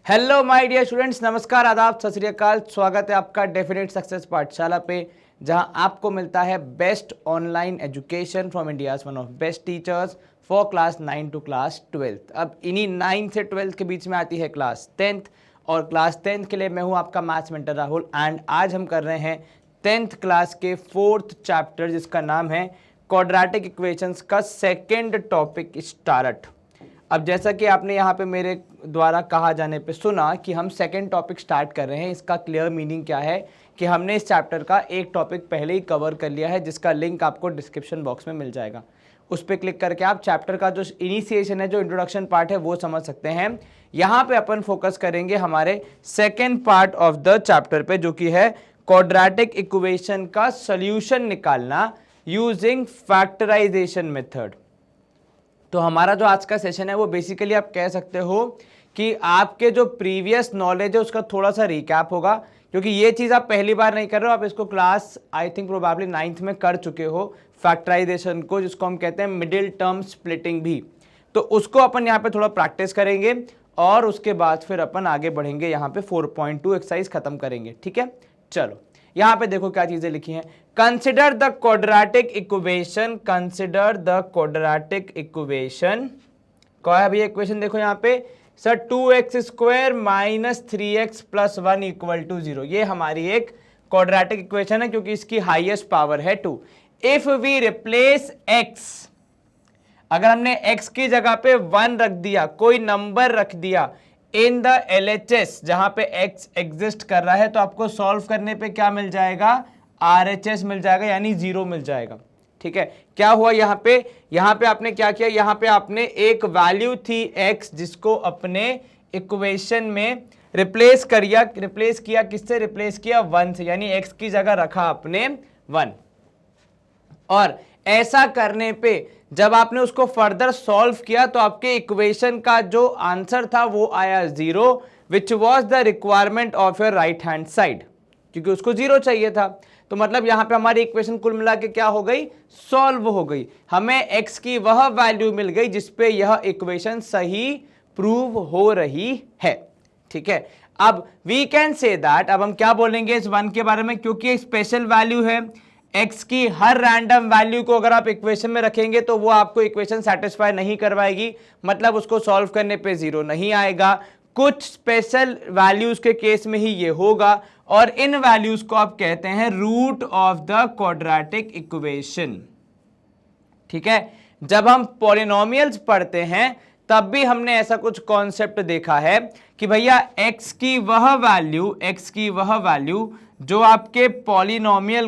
Hello my dear students, नमस्कार, आदाब, सत श्री अकाल। स्वागत है आपका डेफिनेट सक्सेस पाठशाला पे, जहां आपको मिलता है best online education from India's one of best teachers for class 9 to class 12। अब इन्हीं 9 से 12 के बीच में आती है क्लास 10th, और क्लास 10th के लिए मैं हूं आपका मैथ्स मेंटर राहुल। एंड आज हम कर रहे हैं 10th क्लास के 4th चैप्टर, जिसका नाम है क्वाड्रेटिक इक्वेशंस का सेकेंड टॉपिक स्टार्ट। अब जैसा कि आपने यहाँ पे मेरे द्वारा कहा जाने पे सुना कि हम सेकंड टॉपिक स्टार्ट कर रहे हैं, इसका क्लियर मीनिंग क्या है कि हमने इस चैप्टर का एक टॉपिक पहले ही कवर कर लिया है, जिसका लिंक आपको डिस्क्रिप्शन बॉक्स में मिल जाएगा। उस पर क्लिक करके आप चैप्टर का जो इनिशिएशन है, जो इंट्रोडक्शन पार्ट है, वो समझ सकते हैं। यहाँ पे अपन फोकस करेंगे हमारे second part of the chapter पे, जो कि है क्वाड्रेटिक इक्वेशन का सोल्यूशन निकालना यूजिंग फैक्टराइजेशन मेथड। तो हमारा जो आज का सेशन है वो बेसिकली आप कह सकते हो कि आपके जो प्रीवियस नॉलेज है उसका थोड़ा सा रिकैप होगा, क्योंकि ये चीज़ आप पहली बार नहीं कर रहे हो, आप इसको class I think probably 9th में कर चुके हो, फैक्टराइजेशन को, जिसको हम कहते हैं मिडिल टर्म स्प्लिटिंग भी। तो उसको अपन यहाँ पे थोड़ा प्रैक्टिस करेंगे और उसके बाद फिर अपन आगे बढ़ेंगे, यहाँ पे 4.2 एक्सरसाइज खत्म करेंगे। ठीक है, चलो यहाँ पे देखो क्या चीजें लिखी हैं। Consider the quadratic equation, consider the quadratic equation. क्या है भैया इक्वेशन? देखो यहाँ पे sir 2x square minus 3x plus 1 equal to 0। ये हमारी एक क्वाड्रेटिक इक्वेशन है, क्योंकि इसकी हाईएस्ट पावर है 2। इफ वी रिप्लेस x, अगर हमने x की जगह पे 1 रख दिया, कोई नंबर रख दिया इन द LHS जहां पे x एग्जिस्ट कर रहा है, तो आपको सॉल्व करने पे क्या मिल जाएगा? RHS मिल जाएगा, यानी 0 मिल जाएगा। ठीक है, क्या हुआ यहाँ पे आपने क्या किया? यहाँ पे आपने एक वैल्यू थी x, जिसको अपने इक्वेशन में रिप्लेस किया किससे? रिप्लेस किया 1 से, यानी x की जगह रखा आपने 1। और ऐसा करने पे जब आपने उसको फर्दर सॉल्व किया तो आपके इक्वेशन का जो आंसर था वो आया 0, which was the requirement of your right hand side, क्योंकि उसको 0 चाहिए था। तो मतलब यहां पे हमारी इक्वेशन कुल मिला के क्या हो गई? सॉल्व हो गई। हमें x की वह वैल्यू मिल गई जिसपे यह इक्वेशन सही प्रूव हो रही है। ठीक है, अब वी कैन से दैट, अब हम क्या बोलेंगे इस 1 के बारे में, क्योंकि एक स्पेशल वैल्यू है। x की हर रैंडम वैल्यू को अगर आप इक्वेशन में रखेंगे तो वो आपको इक्वेशन सेटिस्फाई नहीं करवाएगी, मतलब उसको सॉल्व करने पे 0 नहीं आएगा। कुछ स्पेशल वैल्यूज के केस में ही ये होगा, और इन वैल्यूज को आप कहते हैं root of the quadratic equation. ठीक है, जब हम पॉलिनोमियल्स पढ़ते हैं तब भी हमने ऐसा कुछ कॉन्सेप्ट देखा है कि भैया x की वह वैल्यू जो आपके पॉलिनोमियल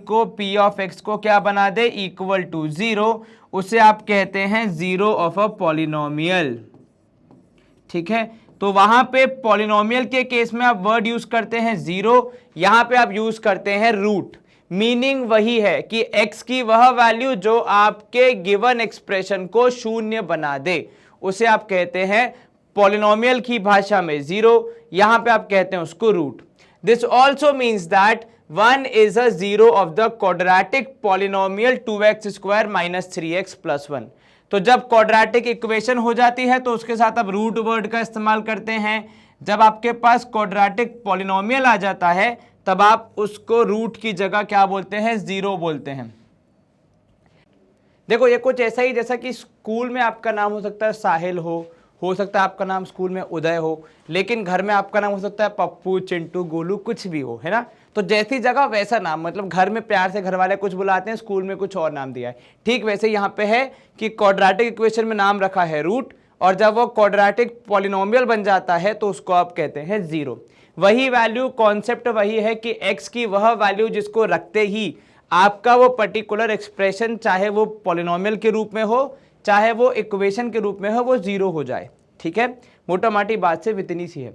को p ऑफ x को क्या बना दे? इक्वल टू 0, उसे आप कहते हैं 0 ऑफ अ पॉलिनोमियल। ठीक है, तो वहां पे पॉलिनोमियल के केस में आप वर्ड यूज करते हैं 0, यहां पे आप यूज करते हैं रूट। मीनिंग वही है कि x की वह वैल्यू जो आपके गिवन एक्सप्रेशन को शून्य बना दे, उसे आप कहते हैं पॉलिनोमियल की भाषा में 0, यहां पे आप कहते हैं उसको root. This also means that 1 is a 0 of the quadratic polynomial 2x square minus 3x plus 1। तो जब क्वाड्रेटिक इक्वेशन हो जाती है तो उसके साथ आप रूट वर्ड का इस्तेमाल करते हैं। जब आपके पास क्वाड्रेटिक पॉलिनोमियल आ जाता है तब आप उसको रूट की जगह क्या बोलते हैं? 0 बोलते हैं। देखो ये कुछ ऐसा ही जैसा कि स्कूल में आपका नाम हो सकता है साहिल हो सकता है आपका नाम स्कूल में उदय हो, लेकिन घर में आपका नाम हो सकता है पप्पू, चिंटू, गोलू, कुछ भी हो, है ना। तो जैसी जगह वैसा नाम, मतलब घर में प्यार से घर वाले कुछ बुलाते हैं, स्कूल में कुछ और नाम दिया है। ठीक वैसे यहाँ पे है कि क्वाड्रेटिक इक्वेशन में नाम रखा है रूट, और जब वो क्वाड्रेटिक पॉलिनोमियल बन जाता है तो उसको आप कहते हैं 0। वही वैल्यू, कॉन्सेप्ट वही है कि x की वह वैल्यू जिसको रखते ही आपका वो पर्टिकुलर एक्सप्रेशन, चाहे वो पॉलिनोमियल के रूप में हो चाहे वो इक्वेशन के रूप में हो, वो 0 हो जाए। ठीक है, मोटा माटी बात से इतनी सी है।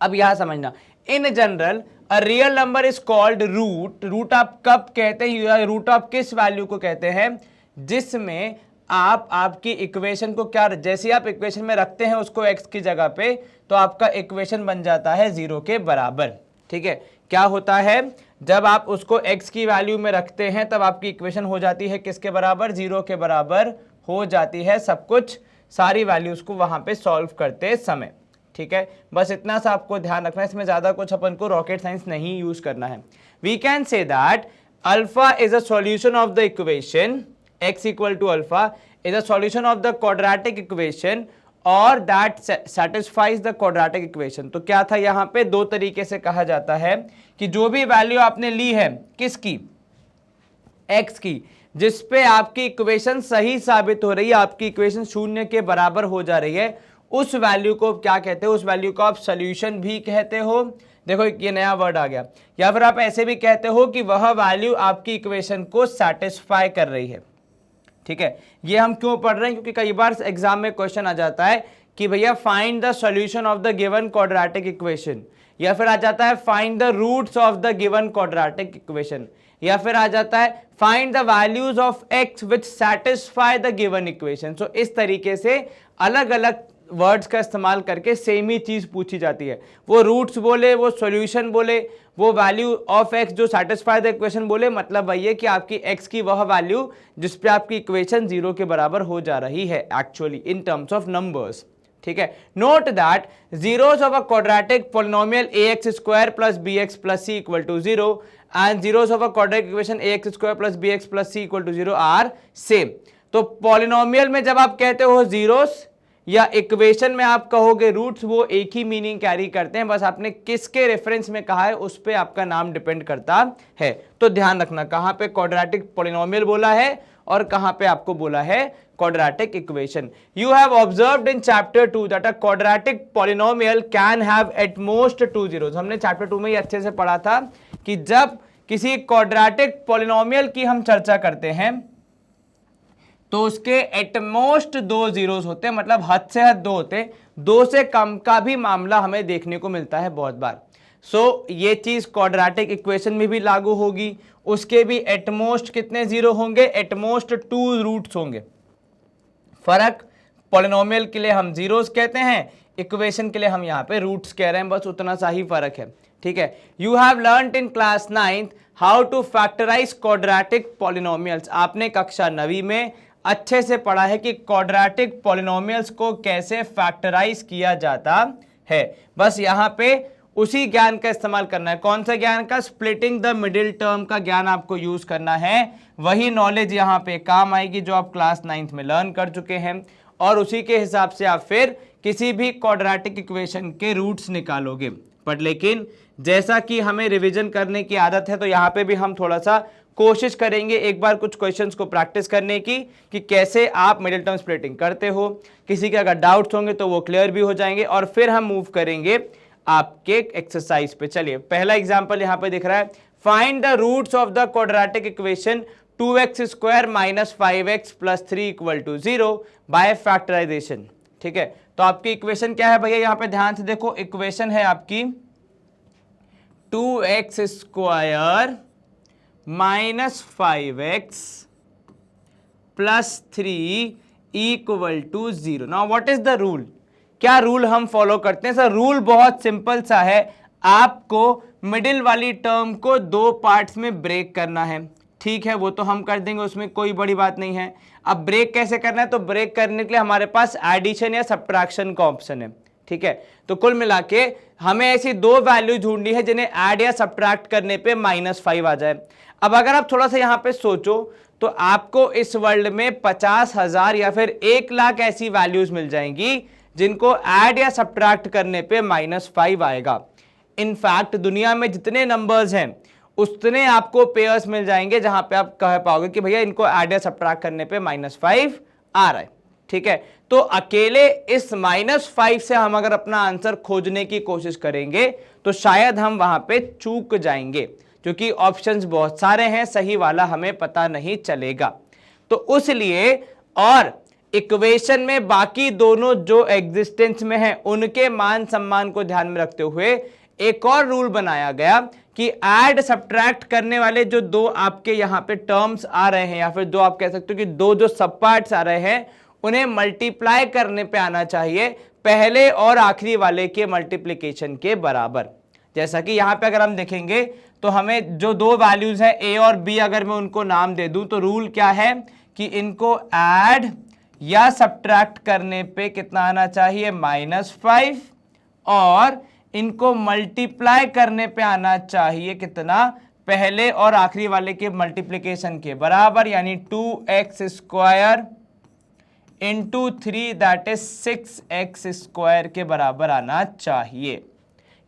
अब यहां समझना, in general a real number is called root. Root आप कब कहते हैं? रूट ऑफ किस वैल्यू को कहते हैं? जिसमें आप आपकी इक्वेशन को क्या, जैसे आप इक्वेशन में रखते हैं उसको x की जगह पे, तो आपका इक्वेशन बन जाता है 0 के बराबर। ठीक है, क्या होता है? जब आप उसको x की वैल्यू में रखते हैं तब आपकी इक्वेशन हो जाती है किसके बराबर? 0 के बराबर हो जाती है। सब कुछ सारी वैल्यूज को वहां पे सॉल्व करते समय। ठीक है, बस इतना सा आपको ध्यान रखना है, इसमें ज्यादा कुछ अपन को रॉकेट साइंस नहीं यूज करना है। We can say that alpha is a solution of the equation x equal to alpha is a solution of the quadratic equation और that satisfies the quadratic equation. तो क्या था यहाँ पे, दो तरीके से कहा जाता है कि जो भी वैल्यू आपने ली है किसकी, x की, जिस पे आपकी इक्वेशन सही साबित हो रही है, आपकी इक्वेशन शून्य के बराबर हो जा रही है, उस वैल्यू को क्या कहते हो, उस वैल्यू को आप सॉल्यूशन भी कहते हो। देखो ये नया वर्ड आ गया। या फिर आप ऐसे भी कहते हो कि वह वैल्यू आपकी इक्वेशन को सैटिस्फाई कर रही है। ठीक है, ये हम क्यों पढ़ रहे हैं, क्योंकि कई बार एग्जाम में क्वेश्चन आ जाता है कि भैया find the solution of the given quadratic equation, या फिर आ जाता है find the roots of the given quadratic equation, या फिर आ जाता है find the values of x which satisfy the given equation. So इस तरीके से अलग अलग वर्ड्स का इस्तेमाल करके सेम ही चीज पूछी जाती है। वो रूट्स बोले, वो सॉल्यूशन बोले, वो वैल्यू ऑफ x जो सैटिस्फाई द इक्वेशन बोले, मतलब वही है कि आपकी x की वह वैल्यू जिस पे आपकी इक्वेशन 0 के बराबर हो जा रही है actually in terms of numbers. ठीक है, note that zeros of a quadratic polynomial ax square plus bx plus c equal to 0 and zeros of a quadratic equation ax square plus bx plus c equal to 0 are same। तो polynomial में जब आप कहते हो zeros या equation में आप कहोगे रूट्स, वो एक ही मीनिंग कैरी करते हैं, बस आपने किसके रेफरेंस में कहा है उस पे आपका नाम डिपेंड करता है। तो ध्यान रखना कहां पे क्वाड्रेटिक पॉलिनोमियल बोला है और कहां पे आपको बोला है quadratic equation। You have observed in chapter 2 that a quadratic polynomial can have at most 2 zeros। हमने chapter 2 में ही अच्छे से पढ़ा था कि जब किसी quadratic polynomial की हम चर्चा करते हैं तो उसके एट मोस्ट 2 जीरोस होते हैं, मतलब हद से हद 2 होते हैं, 2 से कम का भी मामला हमें देखने को मिलता है बहुत बार। सो ये चीज क्वाड्रेटिक इक्वेशन में भी लागू होगी, उसके भी एटमोस्ट कितने जीरो होंगे, एटमोस्ट 2 रूट्स होंगे। फर्क, पॉलिनोमियल के लिए हम जीरोस कहते हैं, इक्वेशन के लिए हम यहाँ पे रूट्स कह रहे हैं, बस उतना सा ही फर्क है। ठीक है, you have learned in class 9 how to factorize quadratic polynomials. आपने कक्षा 9वीं में अच्छे से पढ़ा है कि क्वाड्रेटिक पॉलिनोमियल्स को कैसे फैक्टराइज किया जाता है। बस यहाँ पे उसी ज्ञान का इस्तेमाल करना है। कौन सा ज्ञान का, स्प्लिटिंग द मिडिल टर्म का ज्ञान आपको यूज करना है। वही नॉलेज यहाँ पे काम आएगी जो आप क्लास 9th में लर्न कर चुके हैं, और उसी के हिसाब से आप फिर किसी भी क्वाड्रेटिक इक्वेशन के रूट्स निकालोगे। बट लेकिन जैसा कि हमें रिवीजन करने की आदत है, तो यहाँ पे भी हम थोड़ा सा कोशिश करेंगे एक बार कुछ क्वेश्चंस को प्रैक्टिस करने की कि कैसे आप मिडिल टर्म स्प्लिटिंग करते हो। किसी के अगर डाउट्स होंगे तो वो क्लियर भी हो जाएंगे, और फिर हम मूव करेंगे आपके एक्सरसाइज पे। चलिए पहला एग्जांपल यहाँ पे दिख रहा है, find the roots of the quadratic equation 2x square minus 5x plus 3 equal to 0 by factorization. ठीक है, तो आपकी इक्वेशन क्या है भैया, यहाँ पे ध्यान से देखो, इक्वेशन है आपकी 2x square minus 5x plus 3 equal to 0। Now what is the rule, क्या रूल हम फॉलो करते हैं। सर रूल बहुत सिंपल सा है, आपको मिडिल वाली टर्म को 2 पार्ट्स में ब्रेक करना है। ठीक है, वो तो हम कर देंगे, उसमें कोई बड़ी बात नहीं है। अब ब्रेक कैसे करना है, तो ब्रेक करने के लिए हमारे पास एडिशन या सब्ट्रैक्शन का ऑप्शन है। ठीक है, तो कुल मिला के हमें ऐसी 2 वैल्यू ढूंढनी है जिन्हें ऐड या सब्ट्रैक्ट करने पे -5 आ जाए। अब अगर आप थोड़ा सा यहाँ पे सोचो तो आपको इस वर्ल्ड में 50,000 या फिर 1 लाख ऐसी वैल्यूज मिल जाएंगी जिनको ऐड या सब्ट्रैक्ट करने पे -5 आएगा। इनफैक्ट दुनिया में जितने नंबर्स हैं उतने आपको पेयर्स मिल जाएंगे जहां पे आप कह पाओगे कि भैया इनको ऐड या सब्ट्रैक्ट करने पे -5 आ रहा है। ठीक है, तो अकेले इस -5 से हम अगर अपना आंसर खोजने की कोशिश करेंगे तो शायद हम वहां पे चूक जाएंगे, क्योंकि ऑप्शंस बहुत सारे हैं, सही वाला हमें पता नहीं चलेगा। तो उसलिए और इक्वेशन में बाकी दोनों जो एग्जिस्टेंस में है उनके मान सम्मान को ध्यान में रखते हुए एक और रूल बनाया गया कि ऐड सब्ट्रैक्ट करने वाले जो 2 आपके यहाँ पे टर्म्स आ रहे हैं, या फिर 2 आप कह सकते हो कि 2 जो सब पार्ट्स आ रहे हैं, उन्हें मल्टीप्लाई करने पे आना चाहिए पहले और आखिरी वाले के मल्टीप्लीकेशन के बराबर। जैसा कि यहाँ पे अगर हम देखेंगे तो हमें जो 2 वैल्यूज है a और b, अगर मैं उनको नाम दे दूं तो रूल क्या है कि इनको ऐड या सब्ट्रैक्ट करने पे कितना आना चाहिए, -5, और इनको मल्टीप्लाई करने पे आना चाहिए कितना, पहले और आखिरी वाले के मल्टीप्लिकेशन के बराबर, यानी 2x² into 3 that is 6x² के बराबर आना चाहिए।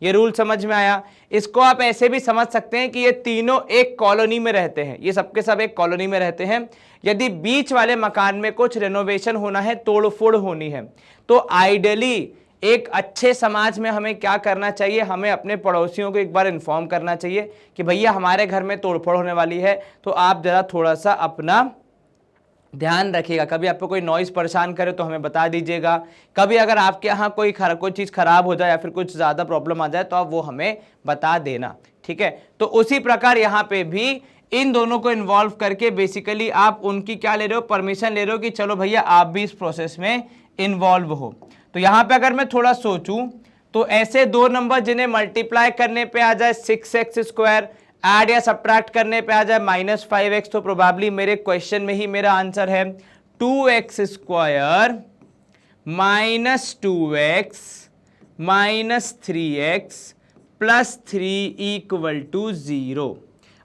ये रूल समझ में आया। इसको आप ऐसे भी समझ सकते हैं कि ये तीनों एक कॉलोनी में रहते हैं, ये सबके सब एक कॉलोनी में रहते हैं। यदि बीच वाले मकान में कुछ रेनोवेशन होना है, तोड़फोड़ होनी है, तो आइडियली एक अच्छे समाज में हमें क्या करना चाहिए, हमें अपने पड़ोसियों को एक बार इन्फॉर्म करना चाहिए कि भैया हमारे घर में तोड़फोड़ होने वाली है, तो आप जरा थोड़ा सा अपना ध्यान रखिएगा। कभी आपको कोई नॉइज परेशान करे तो हमें बता दीजिएगा। कभी अगर आपके यहाँ कोई चीज़ खराब हो जाए या फिर कुछ ज़्यादा प्रॉब्लम आ जाए तो आप वो हमें बता देना, ठीक है। तो उसी प्रकार यहाँ पे भी इन दोनों को इन्वॉल्व करके बेसिकली आप उनकी क्या ले रहे हो, परमिशन ले रहे हो कि चलो भैया आप भी इस प्रोसेस में इन्वॉल्व हो। तो यहाँ पे अगर मैं थोड़ा सोचूं तो ऐसे दो नंबर जिन्हें मल्टीप्लाई करने पे आ जाए 6x², ऐड या सब्ट्रैक्ट करने पे आ जाए -5x, तो प्रोबेबली मेरे क्वेश्चन में ही मेरा आंसर है 2x² -2x -3x +3 = 0।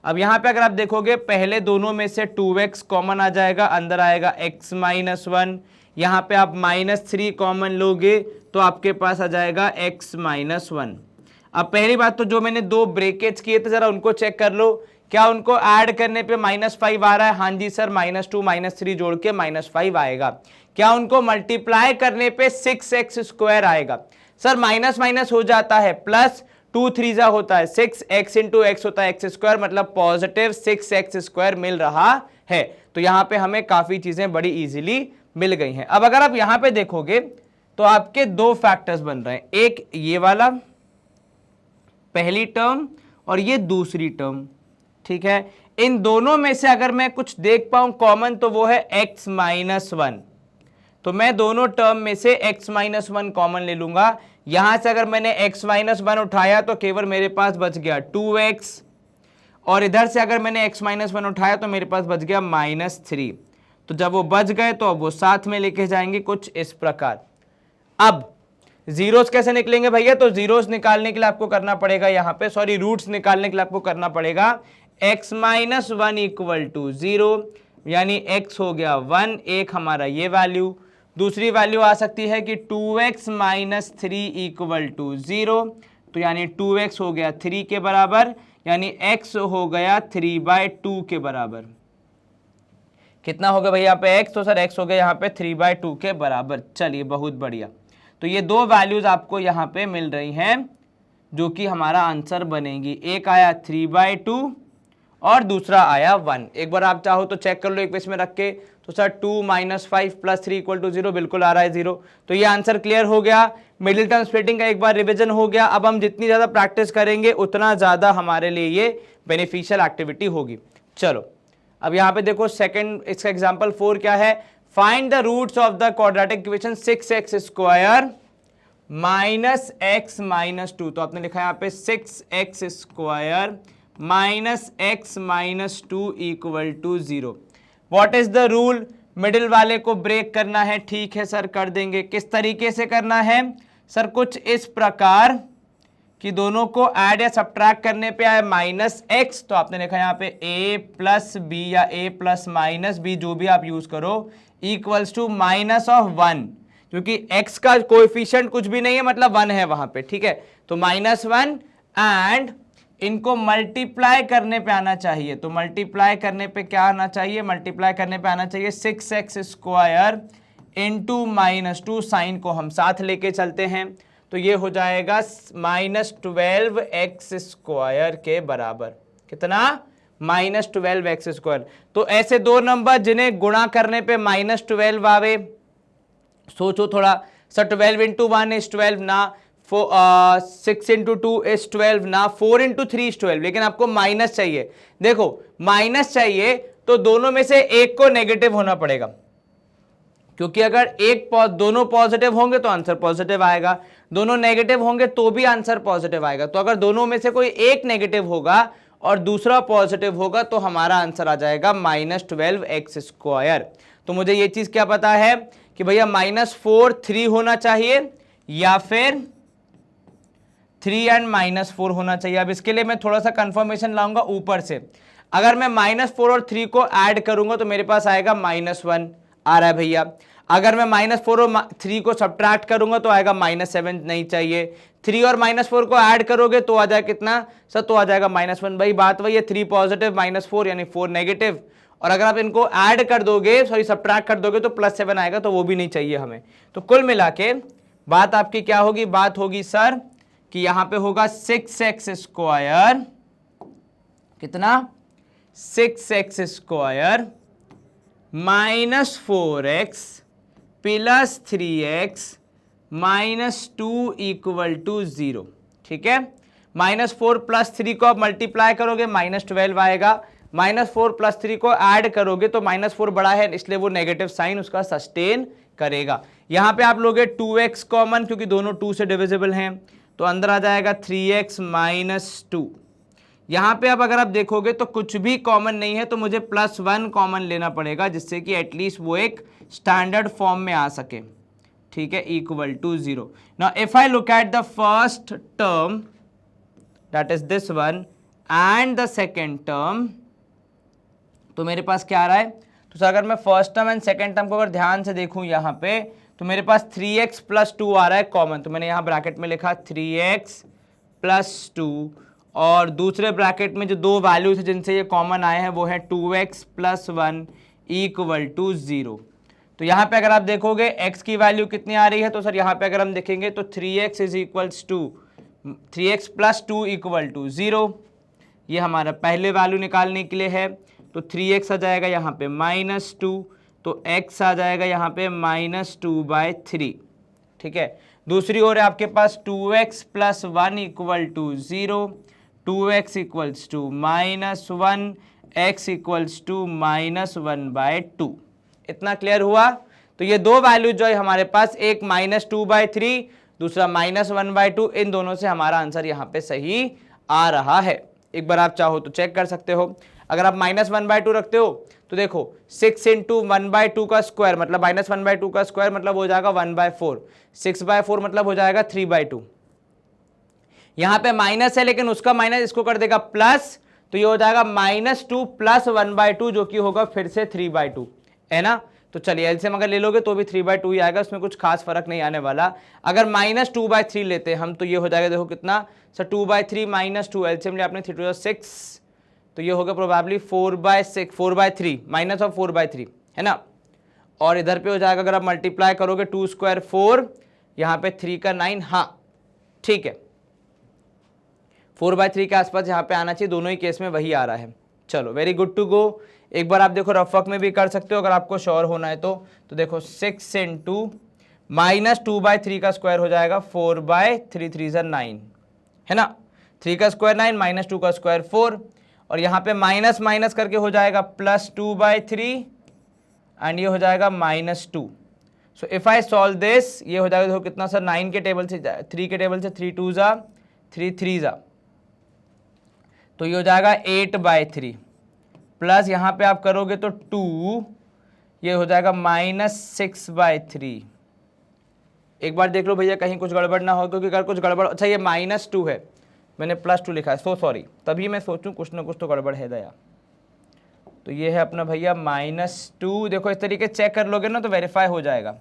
अब यहां पे अगर आप देखोगे पहले दोनों में से 2x कॉमन आ जाएगा, अंदर आएगा x -1, यहां पे आप -3 कॉमन लोगे तो आपके पास आ जाएगा x -1। अब पहली बात तो जो मैंने दो ब्रेकेट्स किए थे जरा उनको चेक कर लो, क्या उनको ऐड करने पे -5 आ रहा है? हाँ जी सर, -2 -3 जोड़ के -5 आएगा। क्या उनको मल्टीप्लाई करने पे 6x² आएगा? सर माइनस हो जाता है, प्लस 2 3 होता है, 6x इंटू x होता है x², मतलब पॉजिटिव 6x² मिल रहा है। तो यहाँ पे हमें काफी चीजें बड़ी इजीली मिल गई हैं। अब अगर आप यहाँ पे देखोगे तो आपके दो फैक्टर्स बन रहे हैं, एक ये वाला पहली टर्म और ये दूसरी टर्म, ठीक है। इन दोनों में से अगर मैं कुछ देख पाऊं कॉमन तो वो है x -1, तो मैं दोनों टर्म में से x -1 कॉमन ले लूंगा। यहां से अगर मैंने x -1 उठाया तो केवल मेरे पास बच गया 2x, और इधर से अगर मैंने x -1 उठाया तो मेरे पास बच गया -3। तो जब वो बच गए तो अब वो साथ में लेके जाएंगे कुछ इस प्रकार। अब जीरोस कैसे निकलेंगे भैया? तो जीरोस निकालने के लिए आपको करना पड़ेगा यहाँ पे, सॉरी रूट्स निकालने के लिए आपको करना पड़ेगा x -1 = 0, यानी x हो गया 1, एक हमारा ये वैल्यू। दूसरी वैल्यू आ सकती है कि 2x -3 = 0, तो यानी 2x हो गया 3 के बराबर, यानी x हो गया 3/2 के बराबर। कितना हो गया भैया यहाँ पे x? तो सर x हो गया यहाँ पे 3/2 के बराबर। चलिए बहुत बढ़िया। तो ये दो वैल्यूज आपको यहाँ पे मिल रही हैं जो कि हमारा आंसर बनेगी। एक आया 3/2 और दूसरा आया 1। एक बार आप चाहो तो चेक कर लो एक पेज में रख के। तो सर 2 - 5 + 3 = 0, बिल्कुल आ रहा है 0। तो ये आंसर क्लियर हो गया। मिडिल टर्म स्प्लिटिंग का एक बार रिविजन हो गया। अब हम जितनी ज़्यादा प्रैक्टिस करेंगे उतना ज़्यादा हमारे लिए ये बेनिफिशियल एक्टिविटी होगी। चलो अब यहाँ पे देखो सेकंड, इसका एग्जाम्पल 4 क्या है? Find the roots of the quadratic equation 6x² -x -2। तो आपने लिखा है यहाँ पे 6x² -x -2 = 0। What is the rule? Middle वाले को ब्रेक करना है, ठीक है सर कर देंगे। किस तरीके से करना है सर? कुछ इस प्रकार कि दोनों को ऐड या सब्ट्रैक्ट करने पे आए -x, तो आपने लिखा यहाँ पे a + b या a ± b, जो भी आप यूज करो, इक्वल्स टू -1, क्योंकि x का कोएफिशिएंट कुछ भी नहीं है, मतलब 1 है वहां पे, ठीक है। तो -1 एंड इनको मल्टीप्लाई करने पे आना चाहिए। तो मल्टीप्लाई करने पे क्या आना चाहिए? मल्टीप्लाई करने पे आना चाहिए 6x² इंटू -2, साइन को हम साथ लेके चलते हैं तो ये हो जाएगा -12x² के बराबर। कितना? -12x²। तो ऐसे दो नंबर जिन्हें गुणा करने पे -12 आवे, सोचो थोड़ा। सर 12 × 1 = 12 ना, 6 × 2 = 12 ना, 4 × 3 = 12, लेकिन आपको माइनस चाहिए। देखो माइनस चाहिए तो दोनों में से एक को नेगेटिव होना पड़ेगा, क्योंकि अगर दोनों पॉजिटिव होंगे तो आंसर पॉजिटिव आएगा, दोनों नेगेटिव होंगे तो भी आंसर पॉजिटिव आएगा। तो अगर दोनों में से कोई एक नेगेटिव होगा और दूसरा पॉजिटिव होगा तो हमारा आंसर आ जाएगा -12x²। तो मुझे ये चीज क्या पता है कि भैया -4 3 होना चाहिए या फिर 3 एंड -4 होना चाहिए। अब इसके लिए मैं थोड़ा सा कंफर्मेशन लाऊंगा ऊपर से। अगर मैं -4 और 3 को ऐड करूंगा तो मेरे पास आएगा -1 आ रहा है भैया। अगर मैं -4 और 3 को सब्ट्रैक्ट करूंगा तो आएगा -7, नहीं चाहिए। 3 और -4 को ऐड करोगे तो आ जाएगा कितना सर, तो आ जाएगा -1। भाई बात वही है, 3 पॉजिटिव -4 यानी 4 नेगेटिव। और अगर आप इनको ऐड कर दोगे, सॉरी सब्ट्रैक्ट कर दोगे तो +7 आएगा, तो वो भी नहीं चाहिए हमें। तो कुल मिला के बात आपकी क्या होगी, बात होगी सर कि यहां पे होगा 6x², कितना 6x² -4x + 3x -2 = 0। ठीक है, -4 + 3 को आप मल्टीप्लाई करोगे -12 आएगा, -4 + 3 को ऐड करोगे तो -4 बड़ा है इसलिए वो नेगेटिव साइन उसका सस्टेन करेगा। यहां पे आप लोगे 2x कॉमन क्योंकि दोनों 2 से डिविजिबल हैं, तो अंदर आ जाएगा 3x - 2। यहां पे अब अगर आप देखोगे तो कुछ भी कॉमन नहीं है, तो मुझे +1 कॉमन लेना पड़ेगा जिससे कि एटलीस्ट वो एक स्टैंडर्ड फॉर्म में आ सके। ठीक है, = 0। Now if I look at the first term that is this one and the second term, तो मेरे पास क्या आ रहा है, तो सर अगर मैं first term and second term को अगर ध्यान से देखूं यहां पे, तो मेरे पास 3x + 2 आ रहा है कॉमन, तो मैंने यहां ब्रैकेट में लिखा 3x + 2, और दूसरे ब्रैकेट में जो दो वैल्यूज है जिनसे ये कॉमन आए हैं वो है 2x + 1 = 0। तो यहाँ पे अगर आप देखोगे x की वैल्यू कितनी आ रही है, तो सर यहाँ पे अगर हम देखेंगे तो 3x + 2 = 0। ये हमारा पहले वैल्यू निकालने के लिए है, तो 3x आ जाएगा यहाँ पे -2, तो x आ जाएगा यहाँ पे -2/3। ठीक है, दूसरी ओर आपके पास 2x + 1 = 0, 2x = -1, x = -1/2। इतना क्लियर हुआ। तो ये दो वैल्यू जो है हमारे पास, एक -2/3 दूसरा -1/2, इन दोनों से हमारा आंसर यहाँ पे सही आ रहा है। एक बार आप चाहो तो चेक कर सकते हो। अगर आप -1/2 रखते हो तो देखो 6 × 1/2 का स्क्वायर मतलब -1/2 का स्क्वायर मतलब हो जाएगा 1/4, 6/4 मतलब हो जाएगा 3/2। यहां पे माइनस है लेकिन उसका माइनस इसको कर देगा प्लस, तो ये हो जाएगा -2 + 1/2 जो कि होगा फिर से 3/2, है ना। तो चलिए एलसीएम अगर ले लोगे तो भी 3/2 ही आएगा, उसमें कुछ खास फर्क नहीं आने वाला। अगर -2/3 लेते हैं हम तो ये हो जाएगा, देखो कितना सर 2/3 - 2, एलसीएम ले आपने 3 × 6, तो ये होगा प्रोबेबली 4/6, 4/3 -4/3, है ना। और इधर पे हो जाएगा अगर आप मल्टीप्लाई करोगे 2² 4, यहाँ पे 3 का 9, हाँ ठीक है 4/3 के आसपास यहाँ पे आना चाहिए, दोनों ही केस में वही आ रहा है। चलो वेरी गुड टू गो। एक बार आप देखो रफ वर्क में भी कर सकते हो अगर आपको श्योर होना है तो देखो 6 × -2/3 का स्क्वायर हो जाएगा 4/3, 3 = 9, है ना। 3 का स्क्वायर 9, -2 का स्क्वायर 4, और यहाँ पे माइनस माइनस करके हो जाएगा +2/3 एंड ये हो जाएगा -2। So if I solve this, ये हो जाएगा देखो कितना सर 9 के टेबल से 3 के टेबल से 3 2 ज़ा 3 3 ज़ा, तो ये हो जाएगा 8/3 प्लस यहाँ पे आप करोगे तो 2, ये हो जाएगा -6/3। एक बार देख लो भैया कहीं कुछ गड़बड़ ना हो, क्योंकि अगर कुछ गड़बड़, अच्छा ये -2 है, मैंने +2 लिखा है, सो सॉरी, तभी मैं सोचूं कुछ ना कुछ तो गड़बड़ है दया। तो ये है अपना भैया -2, देखो इस तरीके चेक कर लोगे ना तो वेरीफाई हो जाएगा।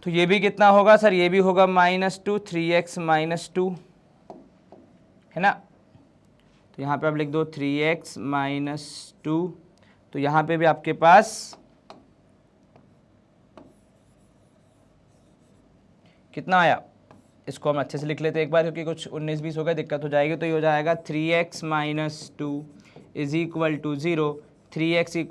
तो ये भी कितना होगा सर, ये भी होगा -2, 3x - 2, है ना। तो यहाँ पे आप लिख दो 3x - 2, तो यहाँ पे भी आपके पास कितना आया, इसको हम अच्छे से लिख लेते हैं एक बार, क्योंकि कुछ 19-20 हो गया दिक्कत हो जाएगी। तो ये हो जाएगा 3x - 2 = 0, 3x =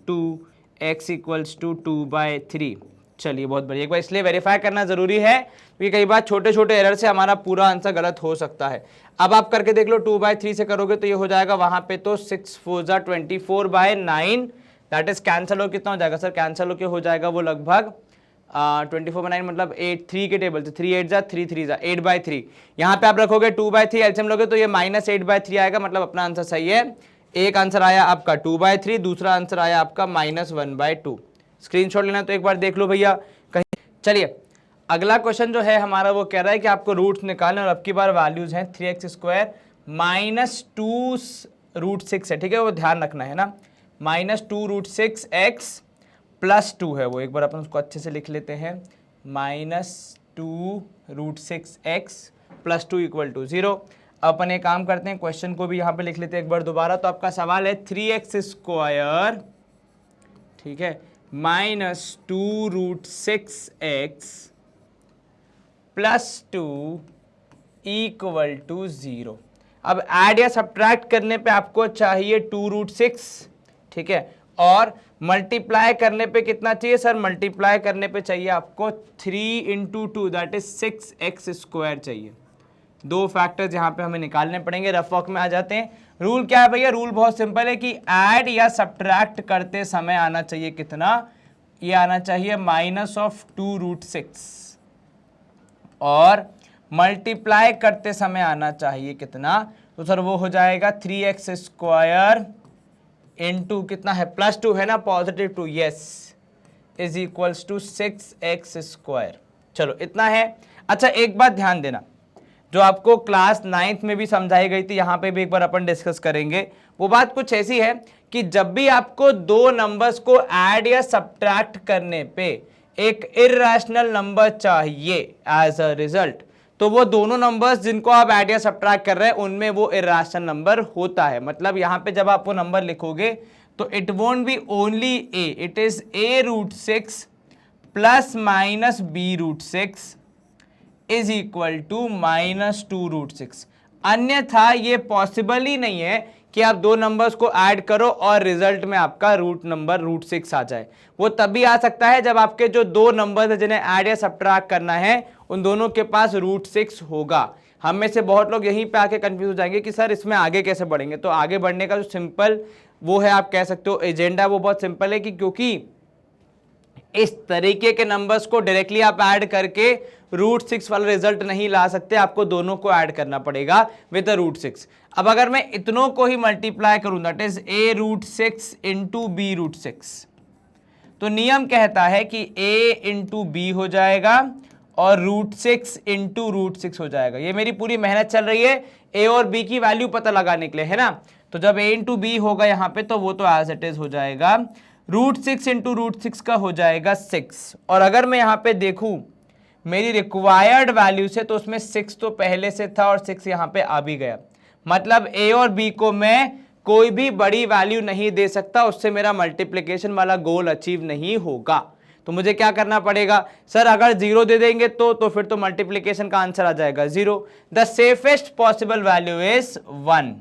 2, x = 2/3। चलिए बहुत बढ़िया। एक बार इसलिए वेरीफाई करना जरूरी है क्योंकि कई बार छोटे छोटे एरर से हमारा पूरा आंसर गलत हो सकता है। अब आप करके देख लो 2/3 से करोगे तो ये हो जाएगा वहां पे तो 6 4 ज़ा 24/9, दैट इज कैंसिल। और कितना हो जाएगा सर, कैंसिल होकर हो जाएगा वो लगभग 24/9 मतलब 8 3 के टेबल से 3 8 ज़ा 3 3 ज़ा 8/3। यहाँ पे आप रखोगे 2/3 एलसीएम लोगे तो ये -8/3 आएगा, मतलब अपना आंसर सही है एक आंसर आया आपका 2/3, दूसरा आंसर आया आपका -1/2। स्क्रीनशॉट लेना तो एक बार देख लो भैया कहीं। चलिए अगला क्वेश्चन जो है हमारा वो कह रहा है कि आपको रूट्स निकालने, और अब की बार वैल्यूज हैं 3x² -2√6 है, ठीक है, वो ध्यान रखना है ना। -2√6x +2 है वो, एक बार अपन उसको अच्छे से लिख लेते हैं। -2√6x +2 = 0। अपन एक काम करते हैं, क्वेश्चन को भी यहाँ पे लिख लेते हैं एक बार दोबारा। तो आपका सवाल है 3x², ठीक है, -2√6x +2 = 0। अब ऐड या सब्ट्रैक्ट करने पे आपको चाहिए 2√6, ठीक है, और मल्टीप्लाई करने पे कितना चाहिए सर? मल्टीप्लाई करने पे चाहिए आपको 3 × 2 दैट इज 6x² चाहिए। दो फैक्टर्स यहाँ पे हमें निकालने पड़ेंगे। रफ वर्क में आ जाते हैं। रूल क्या है भैया? रूल बहुत सिंपल है कि ऐड या सब्ट्रैक्ट करते समय आना चाहिए कितना? ये आना चाहिए -2√6, और मल्टीप्लाई करते समय आना चाहिए कितना? तो सर वो हो जाएगा 3x² इंटू कितना है? +2 है ना, +2, यस, = 6x²। चलो इतना है। अच्छा एक बात ध्यान देना, जो आपको क्लास 9th में भी समझाई गई थी, यहाँ पे भी एक बार अपन डिस्कस करेंगे। वो बात कुछ ऐसी है कि जब भी आपको दो नंबर्स को ऐड या सब्ट्रैक्ट करने पे एक इर्रेशनल नंबर चाहिए एज अ रिजल्ट, तो वो दोनों नंबर्स जिनको आप ऐड या सब्ट्रैक्ट कर रहे हैं उनमें वो इर्रेशनल नंबर होता है। मतलब यहाँ पे जब आप वो नंबर लिखोगे तो it won't be only A, it is a√6 ± b√6 = -2√6। अन्यथा ये पॉसिबल ही नहीं है कि आप दो नंबर्स को ऐड करो और रिजल्ट में आपका रूट नंबर √6 आ जाए। वो तभी आ सकता है जब आपके जो दो नंबर्स है जिन्हें ऐड या सब्ट्रैक्ट करना है उन दोनों के पास √6 होगा। हम में से बहुत लोग यहीं पे आके कंफ्यूज हो जाएंगे कि सर इसमें आगे कैसे बढ़ेंगे। तो आगे बढ़ने का जो सिंपल वो है, आप कह सकते हो एजेंडा, वो बहुत सिंपल है कि क्योंकि इस तरीके के नंबर्स को डायरेक्टली आप ऐड करके √6 वाला रिजल्ट नहीं ला सकते, आपको दोनों को ऐड करना पड़ेगा विद √6। अब अगर मैं इतनों को ही मल्टीप्लाई करूं, that is a√6 into b√6, तो नियम कहता है कि a इंटू बी हो जाएगा और √6 इंटू √6 हो जाएगा। ये मेरी पूरी मेहनत चल रही है a और b की वैल्यू पता लगाने के लिए, है ना। तो जब a इंटू बी होगा यहाँ पे तो वो तो एज इट इज हो जाएगा, √6 इंटू √6 का हो जाएगा 6। और अगर मैं यहाँ पे देखूं मेरी रिक्वायर्ड वैल्यू से, तो उसमें 6 तो पहले से था और 6 यहाँ पे आ भी गया। मतलब a और b को मैं कोई भी बड़ी वैल्यू नहीं दे सकता, उससे मेरा मल्टीप्लिकेशन वाला गोल अचीव नहीं होगा। तो मुझे क्या करना पड़ेगा सर? अगर 0 दे देंगे तो फिर तो मल्टीप्लिकेशन का आंसर आ जाएगा 0। The safest possible value is 1,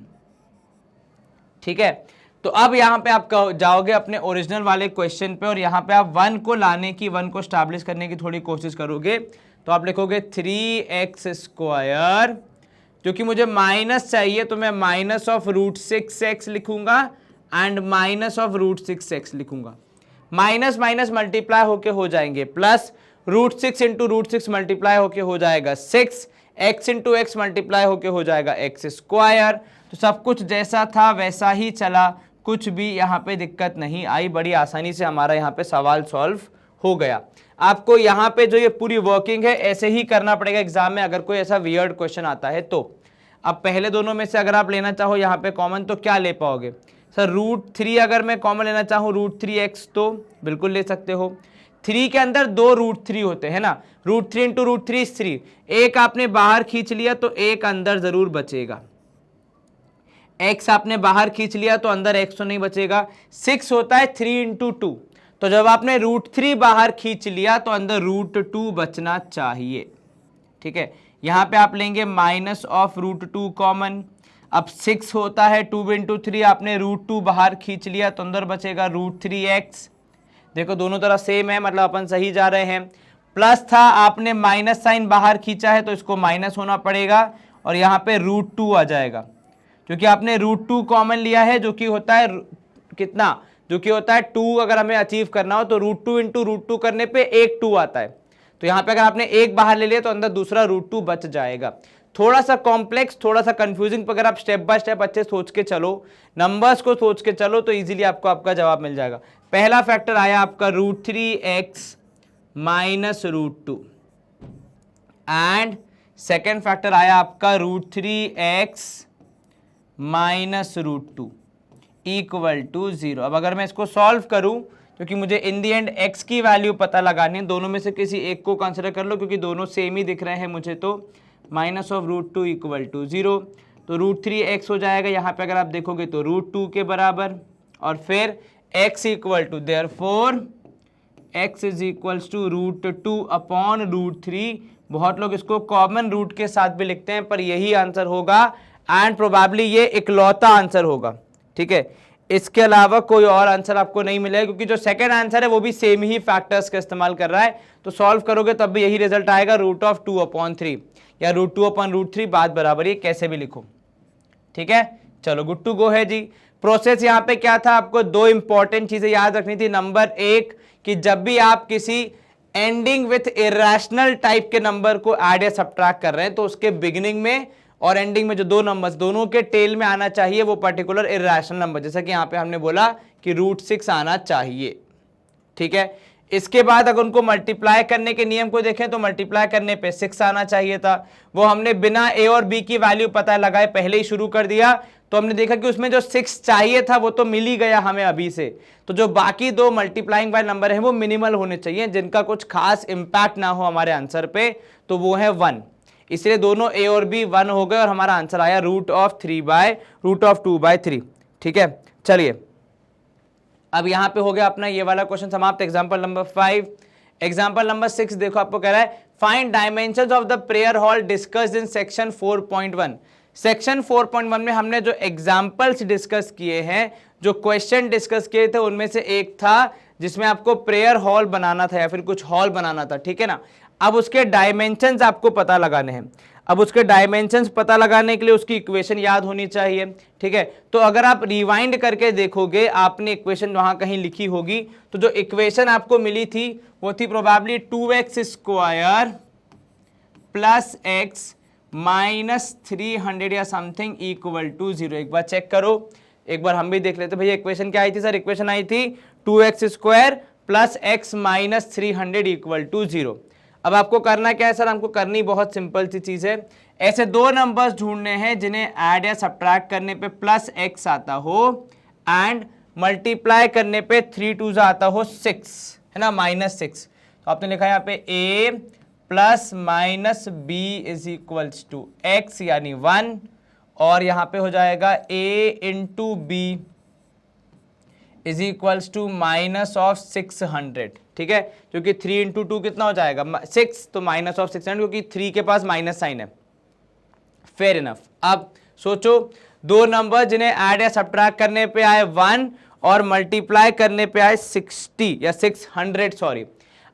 ठीक है। तो अब यहां पे आप जाओगे अपने ओरिजिनल वाले क्वेश्चन पे और यहां पे आप 1 को लाने की, 1 को स्टैब्लिश करने की थोड़ी कोशिश करोगे। तो आप लिखोगे 3x², क्योंकि मुझे माइनस चाहिए तो मैं -√6x लिखूंगा एंड -√6x लिखूंगा। माइनस माइनस मल्टीप्लाई होके हो जाएंगे प्लस, √6 इंटू √6 मल्टीप्लाई होके हो जाएगा 6, x इंटू एक्स मल्टीप्लाई होके हो जाएगा x²। तो सब कुछ जैसा था वैसा ही चला, कुछ भी यहाँ पे दिक्कत नहीं आई, बड़ी आसानी से हमारा यहाँ पे सवाल सॉल्व हो गया। आपको यहाँ पे जो ये पूरी वर्किंग है ऐसे ही करना पड़ेगा एग्जाम में, अगर कोई ऐसा वियर्ड क्वेश्चन आता है तो। अब पहले दोनों में से अगर आप लेना चाहो यहाँ पे कॉमन, तो क्या ले पाओगे सर? √3 अगर मैं कॉमन लेना चाहूँ √3x तो बिल्कुल ले सकते हो। 3 के अंदर दो √3 होते हैं ना, √3 इंटू √3 is 3। एक आपने बाहर खींच लिया तो एक अंदर जरूर बचेगा, x आपने बाहर खींच लिया तो अंदर x तो नहीं बचेगा। 6 होता है 3 इंटू 2, तो जब आपने √3 बाहर खींच लिया तो अंदर √2 बचना चाहिए, ठीक है। यहां पे आप लेंगे -√2 कॉमन। अब 6 होता है 2 इंटू 3, आपने √2 बाहर खींच लिया तो अंदर बचेगा √3x। देखो दोनों तरफ सेम है, मतलब अपन सही जा रहे हैं। प्लस था, आपने माइनस साइन बाहर खींचा है तो इसको माइनस होना पड़ेगा और यहाँ पे √2 आ जाएगा, क्योंकि आपने √2 कॉमन लिया है जो कि होता है कितना, जो कि होता है 2। अगर हमें अचीव करना हो तो √2 इंटू √2 करने पे एक 2 आता है। तो यहाँ पे अगर आपने एक बाहर ले लिया तो अंदर दूसरा √2 बच जाएगा। थोड़ा सा कॉम्प्लेक्स, थोड़ा सा कंफ्यूजिंग, पर अगर आप स्टेप बाय स्टेप अच्छे सोच के चलो, नंबर्स को सोच के चलो, तो इजीली आपको आपका जवाब मिल जाएगा। पहला फैक्टर आया आपका √3x minus √2 and second factor आया आपका √3x माइनस √2 इक्वल टू 0। अब अगर मैं इसको सॉल्व करूं, क्योंकि मुझे इन दी एंड x की वैल्यू पता लगानी है, दोनों में से किसी एक को कंसिडर कर लो क्योंकि दोनों सेम ही दिख रहे हैं मुझे, तो माइनस ऑफ √2 इक्वल टू 0, तो √3x हो जाएगा यहाँ पे अगर आप देखोगे तो √2 के बराबर, और फिर x equal to therefore x is equals to √2 upon √3। बहुत लोग इसको कॉमन रूट के साथ भी लिखते हैं, पर यही आंसर होगा एंड प्रोबेबली ये इकलौता आंसर होगा, ठीक है। इसके अलावा कोई और आंसर आपको नहीं मिलेगा, क्योंकि जो सेकंड आंसर है वो भी सेम ही फैक्टर्स का इस्तेमाल कर रहा है, तो सॉल्व करोगे तब भी यही रिजल्ट आएगा, √2/3 या √2/√3, बात बराबर, ये कैसे भी लिखो, ठीक है। चलो गुड टू गो है जी। प्रोसेस यहाँ पे क्या था, आपको दो इंपॉर्टेंट चीजें याद रखनी थी। नंबर एक, कि जब भी आप किसी एंडिंग विथ इरेशनल टाइप के नंबर को ऐड या सब्ट्रैक्ट कर रहे हैं, तो उसके बिगिनिंग में और एंडिंग में जो दो नंबर्स, दोनों के टेल में आना चाहिए वो पर्टिकुलर इरेशनल नंबर, जैसा कि यहाँ पे हमने बोला कि √6 आना चाहिए, ठीक है। इसके बाद अगर उनको मल्टीप्लाई करने के नियम को देखें तो मल्टीप्लाई करने पे 6 आना चाहिए था, वो हमने बिना a और b की वैल्यू पता लगाए पहले ही शुरू कर दिया, तो हमने देखा कि उसमें जो 6 चाहिए था वो तो मिल ही गया हमें अभी से, तो जो बाकी दो मल्टीप्लाइंग वाले नंबर हैं वो मिनिमल होने चाहिए, जिनका कुछ खास इंपैक्ट ना हो हमारे आंसर पे, तो वो है 1, इसलिए दोनों a और b 1 हो गए और हमारा आंसर आया √2/3, ठीक है। चलिए अब यहां पे हो गया अपना ये वाला क्वेश्चन समाप्त। Example number 5। एग्जांपल नंबर 6 देखो, आपको कह रहा है find dimensions of the prayer hall discussed in section 4.1। Section 4.1 में हमने जो एग्जांपल्स डिस्कस किए हैं, जो क्वेश्चन डिस्कस किए थे, उनमें से एक था जिसमें आपको प्रेयर हॉल बनाना था या फिर कुछ हॉल बनाना था, ठीक है ना। अब उसके डायमेंशंस आपको पता लगाने हैं। अब उसके डायमेंशंस पता लगाने के लिए उसकी इक्वेशन याद होनी चाहिए, ठीक है। तो अगर आप रिवाइंड करके देखोगे, आपने इक्वेशन वहां कहीं लिखी होगी, तो जो इक्वेशन आपको मिली थी वो थी probably 2x² plus x minus 300 या समथिंग इक्वल टू 0। एक बार चेक करो, एक बार हम भी देख लेते भैया इक्वेशन क्या आई थी। सर इक्वेशन आई थी 2x² plus x minus 300 equal to 0। अब आपको करना क्या है सर, हमको करनी बहुत सिंपल सी चीज है, ऐसे दो नंबर्स ढूंढने हैं जिन्हें ऐड या सब्ट्रैक्ट करने पे प्लस x आता हो एंड मल्टीप्लाई करने पे 3 2 आता हो 6, है ना, -6। तो आपने लिखा है यहाँ पे a plus minus b is equals to x यानी 1, और यहाँ पे हो जाएगा a into b is equals to minus of 600, ठीक है, क्योंकि 3 इंटू 2 कितना हो जाएगा 6, तो माइनस ऑफ 600, क्योंकि 3 के पास माइनस साइन है। Fair enough. अब सोचो दो नंबर जिन्हें ऐड या सब्ट्रैक्ट करने पे आए 1 और मल्टीप्लाई करने पे आए 60 या 600 सॉरी।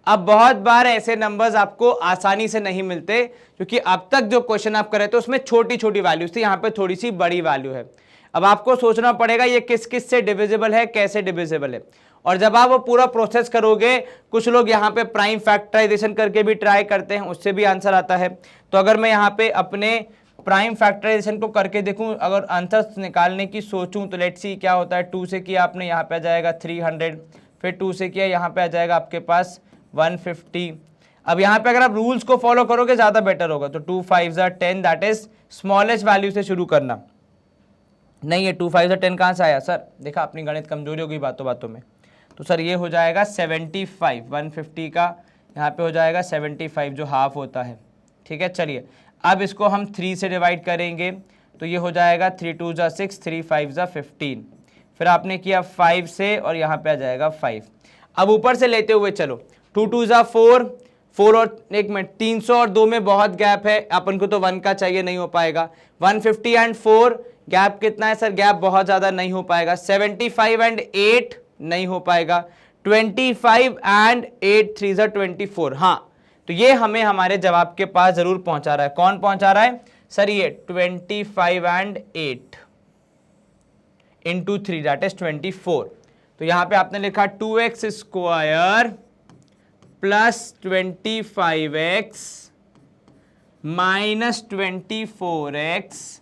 अब बहुत बार ऐसे नंबर्स आपको आसानी से नहीं मिलते, क्योंकि अब तक जो क्वेश्चन आप कर रहे थे उसमें छोटी छोटी वैल्यूज थी, यहाँ पे थोड़ी सी बड़ी वैल्यू है। अब आपको सोचना पड़ेगा ये किस किस से डिविजिबल है, कैसे डिविजिबल है, और जब आप वो पूरा प्रोसेस करोगे, कुछ लोग यहाँ पे प्राइम फैक्टराइजेशन करके भी ट्राई करते हैं, उससे भी आंसर आता है। तो अगर मैं यहाँ पे अपने प्राइम फैक्टराइजेशन को करके देखूं, अगर आंसर निकालने की सोचूं, तो लेट्स सी क्या होता है। 2 से किया आपने, यहाँ पे आ जाएगा 300, फिर 2 से किया, यहाँ पे आ जाएगा आपके पास 150। अब यहाँ पे अगर आप रूल्स को फॉलो करोगे ज्यादा बेटर होगा। तो 2 5 10, दैट इज स्मॉलेस्ट वैल्यू से शुरू करना। नहीं है 2 5 10 कहाँ से आया सर, देखा अपनी गणित कमजोरी होगी बातों बातों में। तो सर ये हो जाएगा 75, 150 का यहाँ पे हो जाएगा 75 जो हाफ होता है, ठीक है। चलिए अब इसको हम 3 से डिवाइड करेंगे, तो ये हो जाएगा 3 2 6, 3 5 15। फिर आपने किया 5 से और यहाँ पे आ जाएगा 5। अब ऊपर से लेते हुए चलो, 2 2 4, 4 और 1 मिनट, 300 और 2 में बहुत गैप है, अपन को तो 1 का चाहिए, नहीं हो पाएगा। 150 एंड 4 गैप कितना है सर, गैप बहुत ज्यादा नहीं हो पाएगा। 75 एंड 8 नहीं हो पाएगा। 25 एंड 8 3 24, हाँ, तो ये हमें हमारे जवाब के पास जरूर पहुंचा रहा है। कौन पहुंचा रहा है सर, ये 25 एंड 8 इंटू 3 दैट इज 24। तो यहां पे आपने लिखा 2x² plus 25x -24x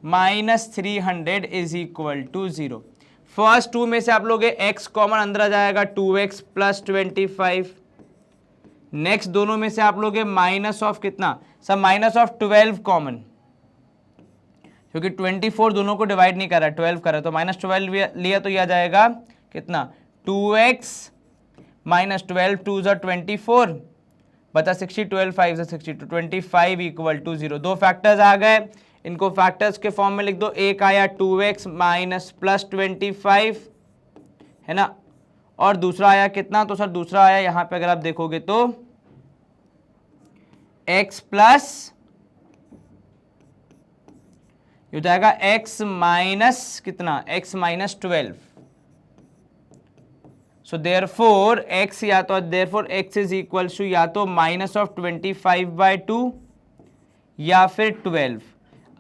-300 is equal to 0। First two में से आप लोग x कॉमन अंदर आ जाएगा 2x प्लस 25। नेक्स्ट दोनों में से आप लोग माइनस ऑफ कितना सर, माइनस ऑफ 12 कॉमन, क्योंकि 24 दोनों को डिवाइड नहीं कर रहा, 12 कर रहा है, तो -12 लिया तो यह आ जाएगा कितना 2x -12 2 ज़ा 24 बता 60, 12 5 ज़ा 60 तो 25 इक्वल टू 0। दो फैक्टर्स आ गए, इनको फैक्टर्स के फॉर्म में लिख दो। एक आया 2x माइनस प्लस 25 है ना, और दूसरा आया कितना, तो सर दूसरा आया यहां पे अगर आप देखोगे तो x प्लस हो जाएगा x माइनस कितना, x minus 12। So therefore x या तो therefore x is equal to या तो माइनस ऑफ 25/2 या फिर 12।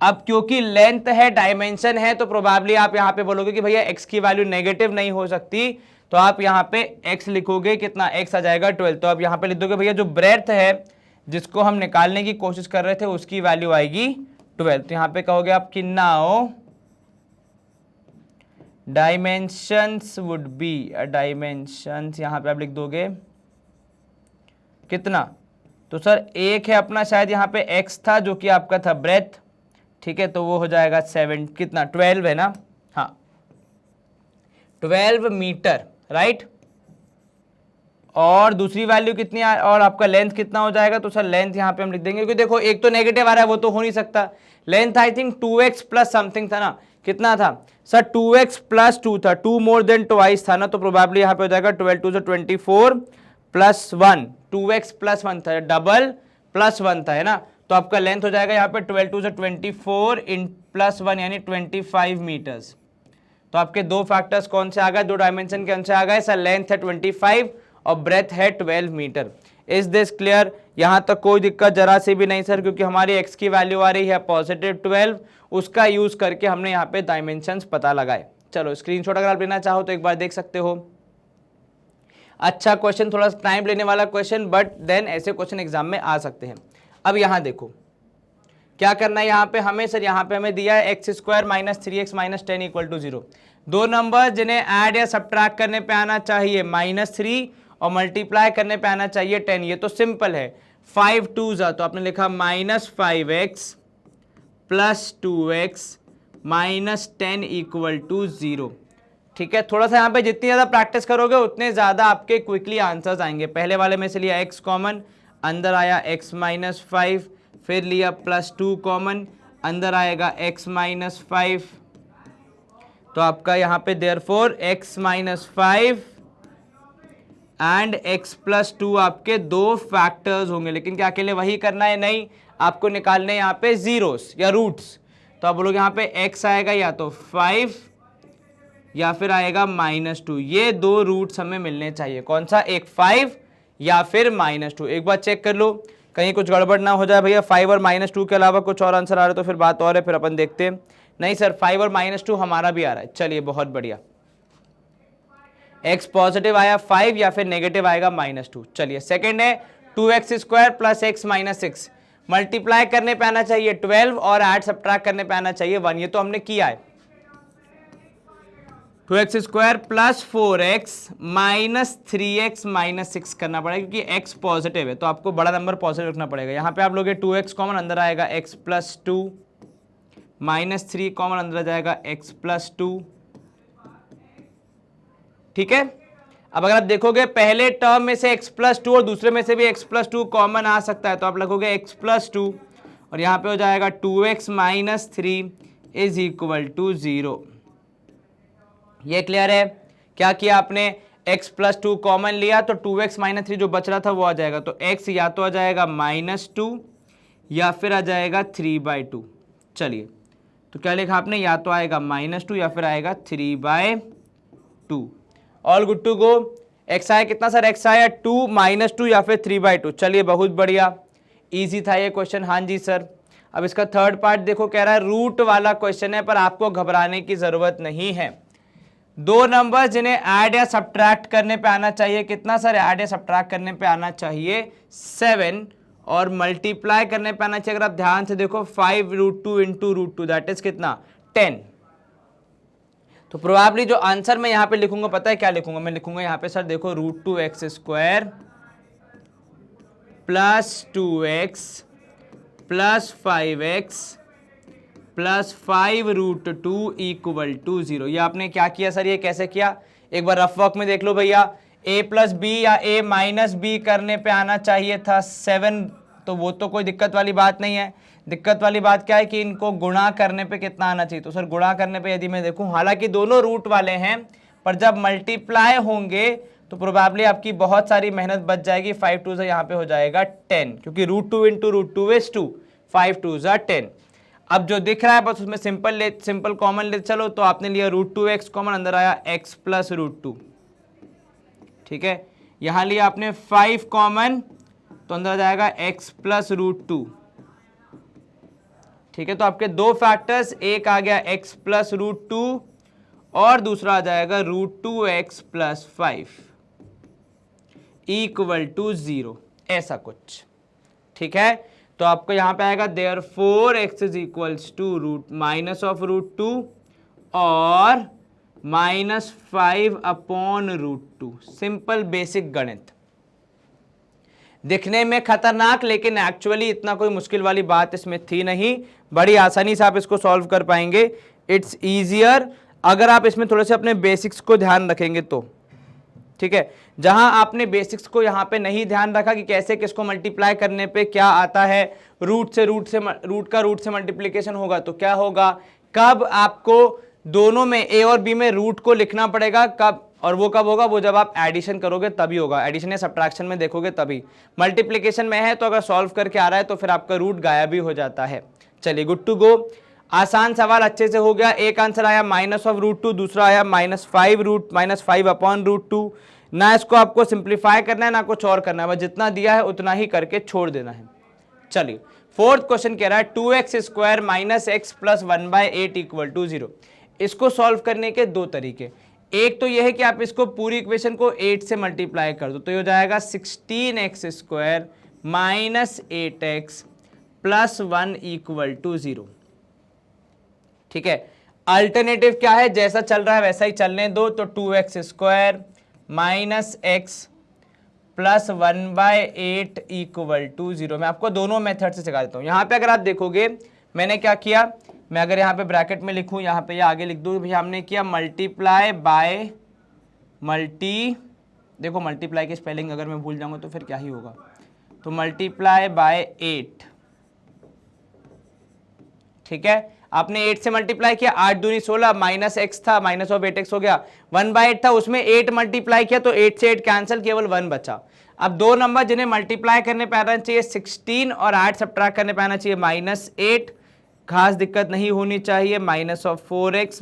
अब क्योंकि लेंथ है, डायमेंशन है, तो प्रोबेबली आप यहां पे बोलोगे कि भैया x की वैल्यू नेगेटिव नहीं हो सकती, तो आप यहां पे x लिखोगे कितना, x आ जाएगा 12। तो आप यहां पे लिख दोगे भैया जो ब्रेड्थ है जिसको हम निकालने की कोशिश कर रहे थे उसकी वैल्यू आएगी 12। तो यहां पे कहोगे आप कि now dimensions would be, dimensions यहां पे आप लिख दोगे कितना, तो सर एक है अपना शायद यहाँ पे x था जो कि आपका था ब्रेथ, ठीक है, तो वो हो जाएगा 7 कितना 12 है ना, हाँ 12 मीटर, राइट। और दूसरी वैल्यू कितनी और आपका लेंथ कितना हो जाएगा, तो सर लेंथ यहाँ पे हम लिख देंगे, क्योंकि देखो एक तो नेगेटिव आ रहा है, वो तो हो नहीं सकता। Length I think 2x plus something था ना, कितना था सर 2x प्लस 2 था, 2 मोर देन ट्वाइस था ना, तो प्रोबेबली यहाँ पे हो जाएगा 12 2 24 प्लस 1, 2x प्लस 1 था, डबल प्लस 1 था है ना, तो आपका लेंथ हो जाएगा यहाँ पे 12 2 24 इन प्लस 1 यानी 25 मीटर्स। तो आपके दो फैक्टर्स कौन से आ गए, दो डायमेंशन के कौन से आ गए सर, लेंथ है 25 और ब्रेथ है 12 मीटर। Is this clear? यहां तक कोई दिक्कत जरा से भी नहीं सर, क्योंकि हमारी x की वैल्यू आ रही है पॉजिटिव 12, उसका यूज करके हमने यहाँ पे डायमेंशंस पता लगाए। चलो स्क्रीनशॉट अगर आप लेना चाहो तो एक बार देख सकते हो। अच्छा क्वेश्चन, थोड़ा टाइम लेने वाला क्वेश्चन, बट देन ऐसे क्वेश्चन एग्जाम में आ सकते हैं। अब यहाँ देखो क्या करना है, यहाँ पे हमें सर यहाँ पे हमें दिया है x square minus 3x minus 10 equal to 0। दो नंबर जिन्हें ऐड या सब्ट्रैक्ट करने पे आना चाहिए -3 और मल्टीप्लाई करने पे आना चाहिए 10। ये तो सिंपल है, 5 2 जा तो आपने लिखा -5x plus 2x minus 10 equal to 0। ठीक है, थोड़ा सा यहाँ पे जितनी ज़्यादा प्रैक्टिस करोगे उतने ज़्यादा आपके क्विकली आंसर्स आएंगे। पहले वाले में से लिया x कॉमन, अंदर आया x माइनस 5, फिर लिया +2 कॉमन, अंदर आएगा x माइनस 5, तो आपका यहाँ पे therefore x minus 5 and x plus 2 आपके दो फैक्टर्स होंगे। लेकिन क्या अकेले वही करना है, नहीं, आपको निकालने यहाँ पे जीरोस या रूट्स। तो आप बोलोगे यहाँ पे x आएगा या तो 5 या फिर आएगा -2, ये दो रूट्स हमें मिलने चाहिए। कौन सा, एक 5 या फिर -2। एक बार चेक कर लो कहीं कुछ गड़बड़ ना हो जाए भैया, 5 और -2 के अलावा कुछ और आंसर आ रहा है तो फिर बात और है, फिर अपन देखते हैं। नहीं सर 5 और -2 हमारा भी आ रहा है, चलिए बहुत बढ़िया। x पॉजिटिव आया 5 या फिर नेगेटिव आएगा -2। चलिए सेकंड है 2x square plus x minus 6, multiply करने पे आना चाहिए 12 और ऐड सब्ट्रैक्ट करने पे आना चाहिए 1, ये तो हमने किया है। 2x square plus 4x minus 3x minus 6 करना पड़ेगा, क्योंकि x पॉजिटिव है तो आपको बड़ा नंबर पॉजिटिव रखना पड़ेगा। यहाँ पे आप लोग 2x कॉमन, अंदर आएगा x प्लस 2, -3 कॉमन, अंदर आ जाएगा x प्लस 2। ठीक है, अब अगर आप देखोगे पहले टर्म में से x प्लस 2 और दूसरे में से भी x प्लस 2 कॉमन आ सकता है, तो आप लगोगे x प्लस 2 और यहाँ पे हो जाएगा 2x minus 3 is equal to 0। ये क्लियर है? क्या किया आपने, x प्लस 2 कॉमन लिया तो 2x माइनस 3 जो बच रहा था वो आ जाएगा, तो x या तो आ जाएगा -2 या फिर आ जाएगा 3/2। चलिए तो क्या लिखा आपने, या तो आएगा -2 या फिर आएगा 3/2। All good to go. x आया कितना सर, x आया 2 -2 या फिर 3/2। चलिए बहुत बढ़िया, इजी था ये क्वेश्चन। हाँ जी सर। अब इसका थर्ड पार्ट देखो, कह रहा है रूट वाला क्वेश्चन है, पर आपको घबराने की जरूरत नहीं है। दो नंबर जिन्हें ऐड या सब्ट्रैक्ट करने पे आना चाहिए कितना सर, ऐड या सब्ट्रैक्ट करने पे आना चाहिए 7 और मल्टीप्लाई करने पे आना चाहिए, अगर आप ध्यान से देखो 5√2 इंटू √2 दैट इज कितना 10। तो प्रोबेबली जो आंसर मैं यहाँ पे लिखूंगा पता है क्या लिखूंगा, मैं लिखूंगा यहाँ पे सर देखो √2x² plus 2x plus 5x plus 5√2 equal to 0। ये आपने क्या किया सर, ये कैसे किया, एक बार रफ वर्क में देख लो भैया। a प्लस बी या a माइनस बी करने पे आना चाहिए था 7, तो वो तो कोई दिक्कत वाली बात नहीं है। दिक्कत वाली बात क्या है कि इनको गुणा करने पे कितना आना चाहिए, तो सर गुणा करने पे यदि मैं देखूं, हालांकि दोनों रूट वाले हैं, पर जब मल्टीप्लाई होंगे तो प्रोबेबली आपकी बहुत सारी मेहनत बच जाएगी। 5 2 यहाँ पे हो जाएगा 10, क्योंकि √2 इंटू √2 इज 2, 5 2 10। अब जो दिख रहा है बस उसमें सिंपल कॉमन ले चलो, तो आपने लिया √2x कॉमन, अंदर आया x प्लस √2, ठीक है। यहां लिया आपने 5 कॉमन, तो अंदर आ जाएगा x प्लस √2, ठीक है। तो आपके दो फैक्टर्स, एक आ गया x प्लस √2 और दूसरा आ जाएगा √2x प्लस 5 इक्वल टू 0, ऐसा कुछ, ठीक है। तो आपको यहां पे आएगा therefore x is equals to -√2 और -5 अपॉन √2। सिंपल बेसिक गणित, दिखने में खतरनाक लेकिन एक्चुअली इतना कोई मुश्किल वाली बात इसमें थी नहीं, बड़ी आसानी से आप इसको सॉल्व कर पाएंगे। इट्स ईजियर अगर आप इसमें थोड़े से अपने बेसिक्स को ध्यान रखेंगे तो, ठीक है। जहां आपने बेसिक्स को यहां पे नहीं ध्यान रखा कि कैसे किसको मल्टीप्लाई करने पे क्या आता है, रूट का रूट से मल्टीप्लिकेशन होगा तो क्या होगा, कब आपको दोनों में ए और बी में रूट को लिखना पड़ेगा, कब, और वो कब होगा, वो जब आप एडिशन करोगे तभी होगा, एडिशन या सब्ट्रैक्शन में देखोगे तभी। मल्टीप्लिकेशन में है तो अगर सॉल्व करके आ रहा है तो फिर आपका रूट गायब भी हो जाता है। चलिए गुड टू गो, आसान सवाल अच्छे से हो गया। एक आंसर आया -√2, दूसरा आया -5 अपॉन √2। ना इसको आपको सिंप्लीफाई करना है ना कुछ और करना है, बस जितना दिया है उतना ही करके छोड़ देना है। चलिए फोर्थ क्वेश्चन कह रहा है 2x² - x plus 1/8 equal to 0। इसको सॉल्व करने के दो तरीके, एक तो यह है कि आप इसको पूरी इक्वेशन को 8 से मल्टीप्लाई कर दो, तो ये हो जाएगा 16x² - 8x plus 1 equal to 0, ठीक है। अल्टरनेटिव क्या है, जैसा चल रहा है वैसा ही चलने दो, तो 2x² - x plus 1/8 equal to 0। मैं आपको दोनों मेथड से सिखा देता हूं। यहां पे अगर आप देखोगे मैंने क्या किया, मैं अगर यहाँ पे ब्रैकेट में लिखूं, यहाँ पे आगे लिख दूं, भैया हमने किया मल्टीप्लाई बाय देखो मल्टीप्लाई की स्पेलिंग अगर मैं भूल जाऊंगा तो फिर क्या ही होगा, तो मल्टीप्लाई बाय 8, ठीक है। आपने 8 से मल्टीप्लाई किया, 8 दूनी 16, -x था, -8x हो गया, 1/8 था, उसमें 8 मल्टीप्लाई किया तो 8 से 8 कैंसिल, केवल 1 बचा। अब दो नंबर जिन्हें मल्टीप्लाई करने पे आना चाहिए 16 और 8 सब्ट्रैक्ट करने पे आना चाहिए -8, खास दिक्कत नहीं होनी चाहिए, -4x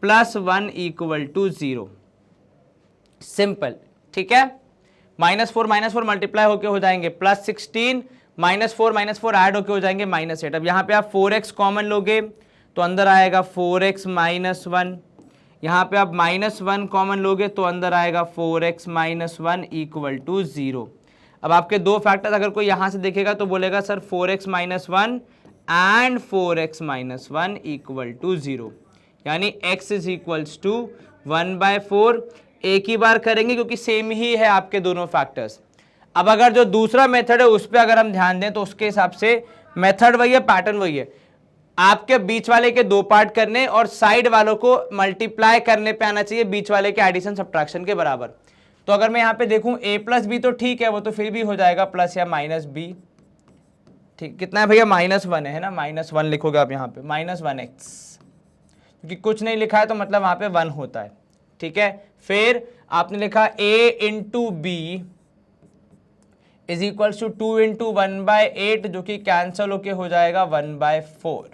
plus 1 equal to 0, simple, ठीक है। -4 मल्टीप्लाई होके हो जाएंगे +16, -4 ऐड होके हो जाएंगे -8। अब यहाँ पे आप 4x कॉमन लोगे तो अंदर आएगा 4x - 1, यहाँ पे आप -1 कॉमन लोगे तो अंदर आएगा 4x - 1 इक्वल टू 0। अब आपके दो फैक्टर्स अगर कोई यहाँ से देखेगा तो बोलेगा sir 4x - 1 and 4x - 1 equal to 0, यानी x इज इक्वल्स टू 1/4। एक ही बार करेंगे क्योंकि सेम ही है आपके दोनों फैक्टर्स। अब अगर जो दूसरा मेथड है उस पर अगर हम ध्यान दें तो उसके हिसाब से मेथड वही है, पैटर्न वही है, आपके बीच वाले के दो पार्ट करने और साइड वालों को मल्टीप्लाई करने पे आना चाहिए बीच वाले के एडिशन सब्ट्रैक्शन के बराबर। तो अगर मैं यहाँ पे देखूं a प्लस बी तो ठीक है, वो तो फिर भी हो जाएगा प्लस या -b, ठीक, कितना है भैया -1 है ना, -1 लिखोगे आप यहाँ पे, -1x, क्योंकि कुछ नहीं लिखा है तो मतलब वहां पे 1 होता है, ठीक है। फिर आपने लिखा a into B is equals to 2 into 1/8 जो कि कैंसल होके हो जाएगा 1/4।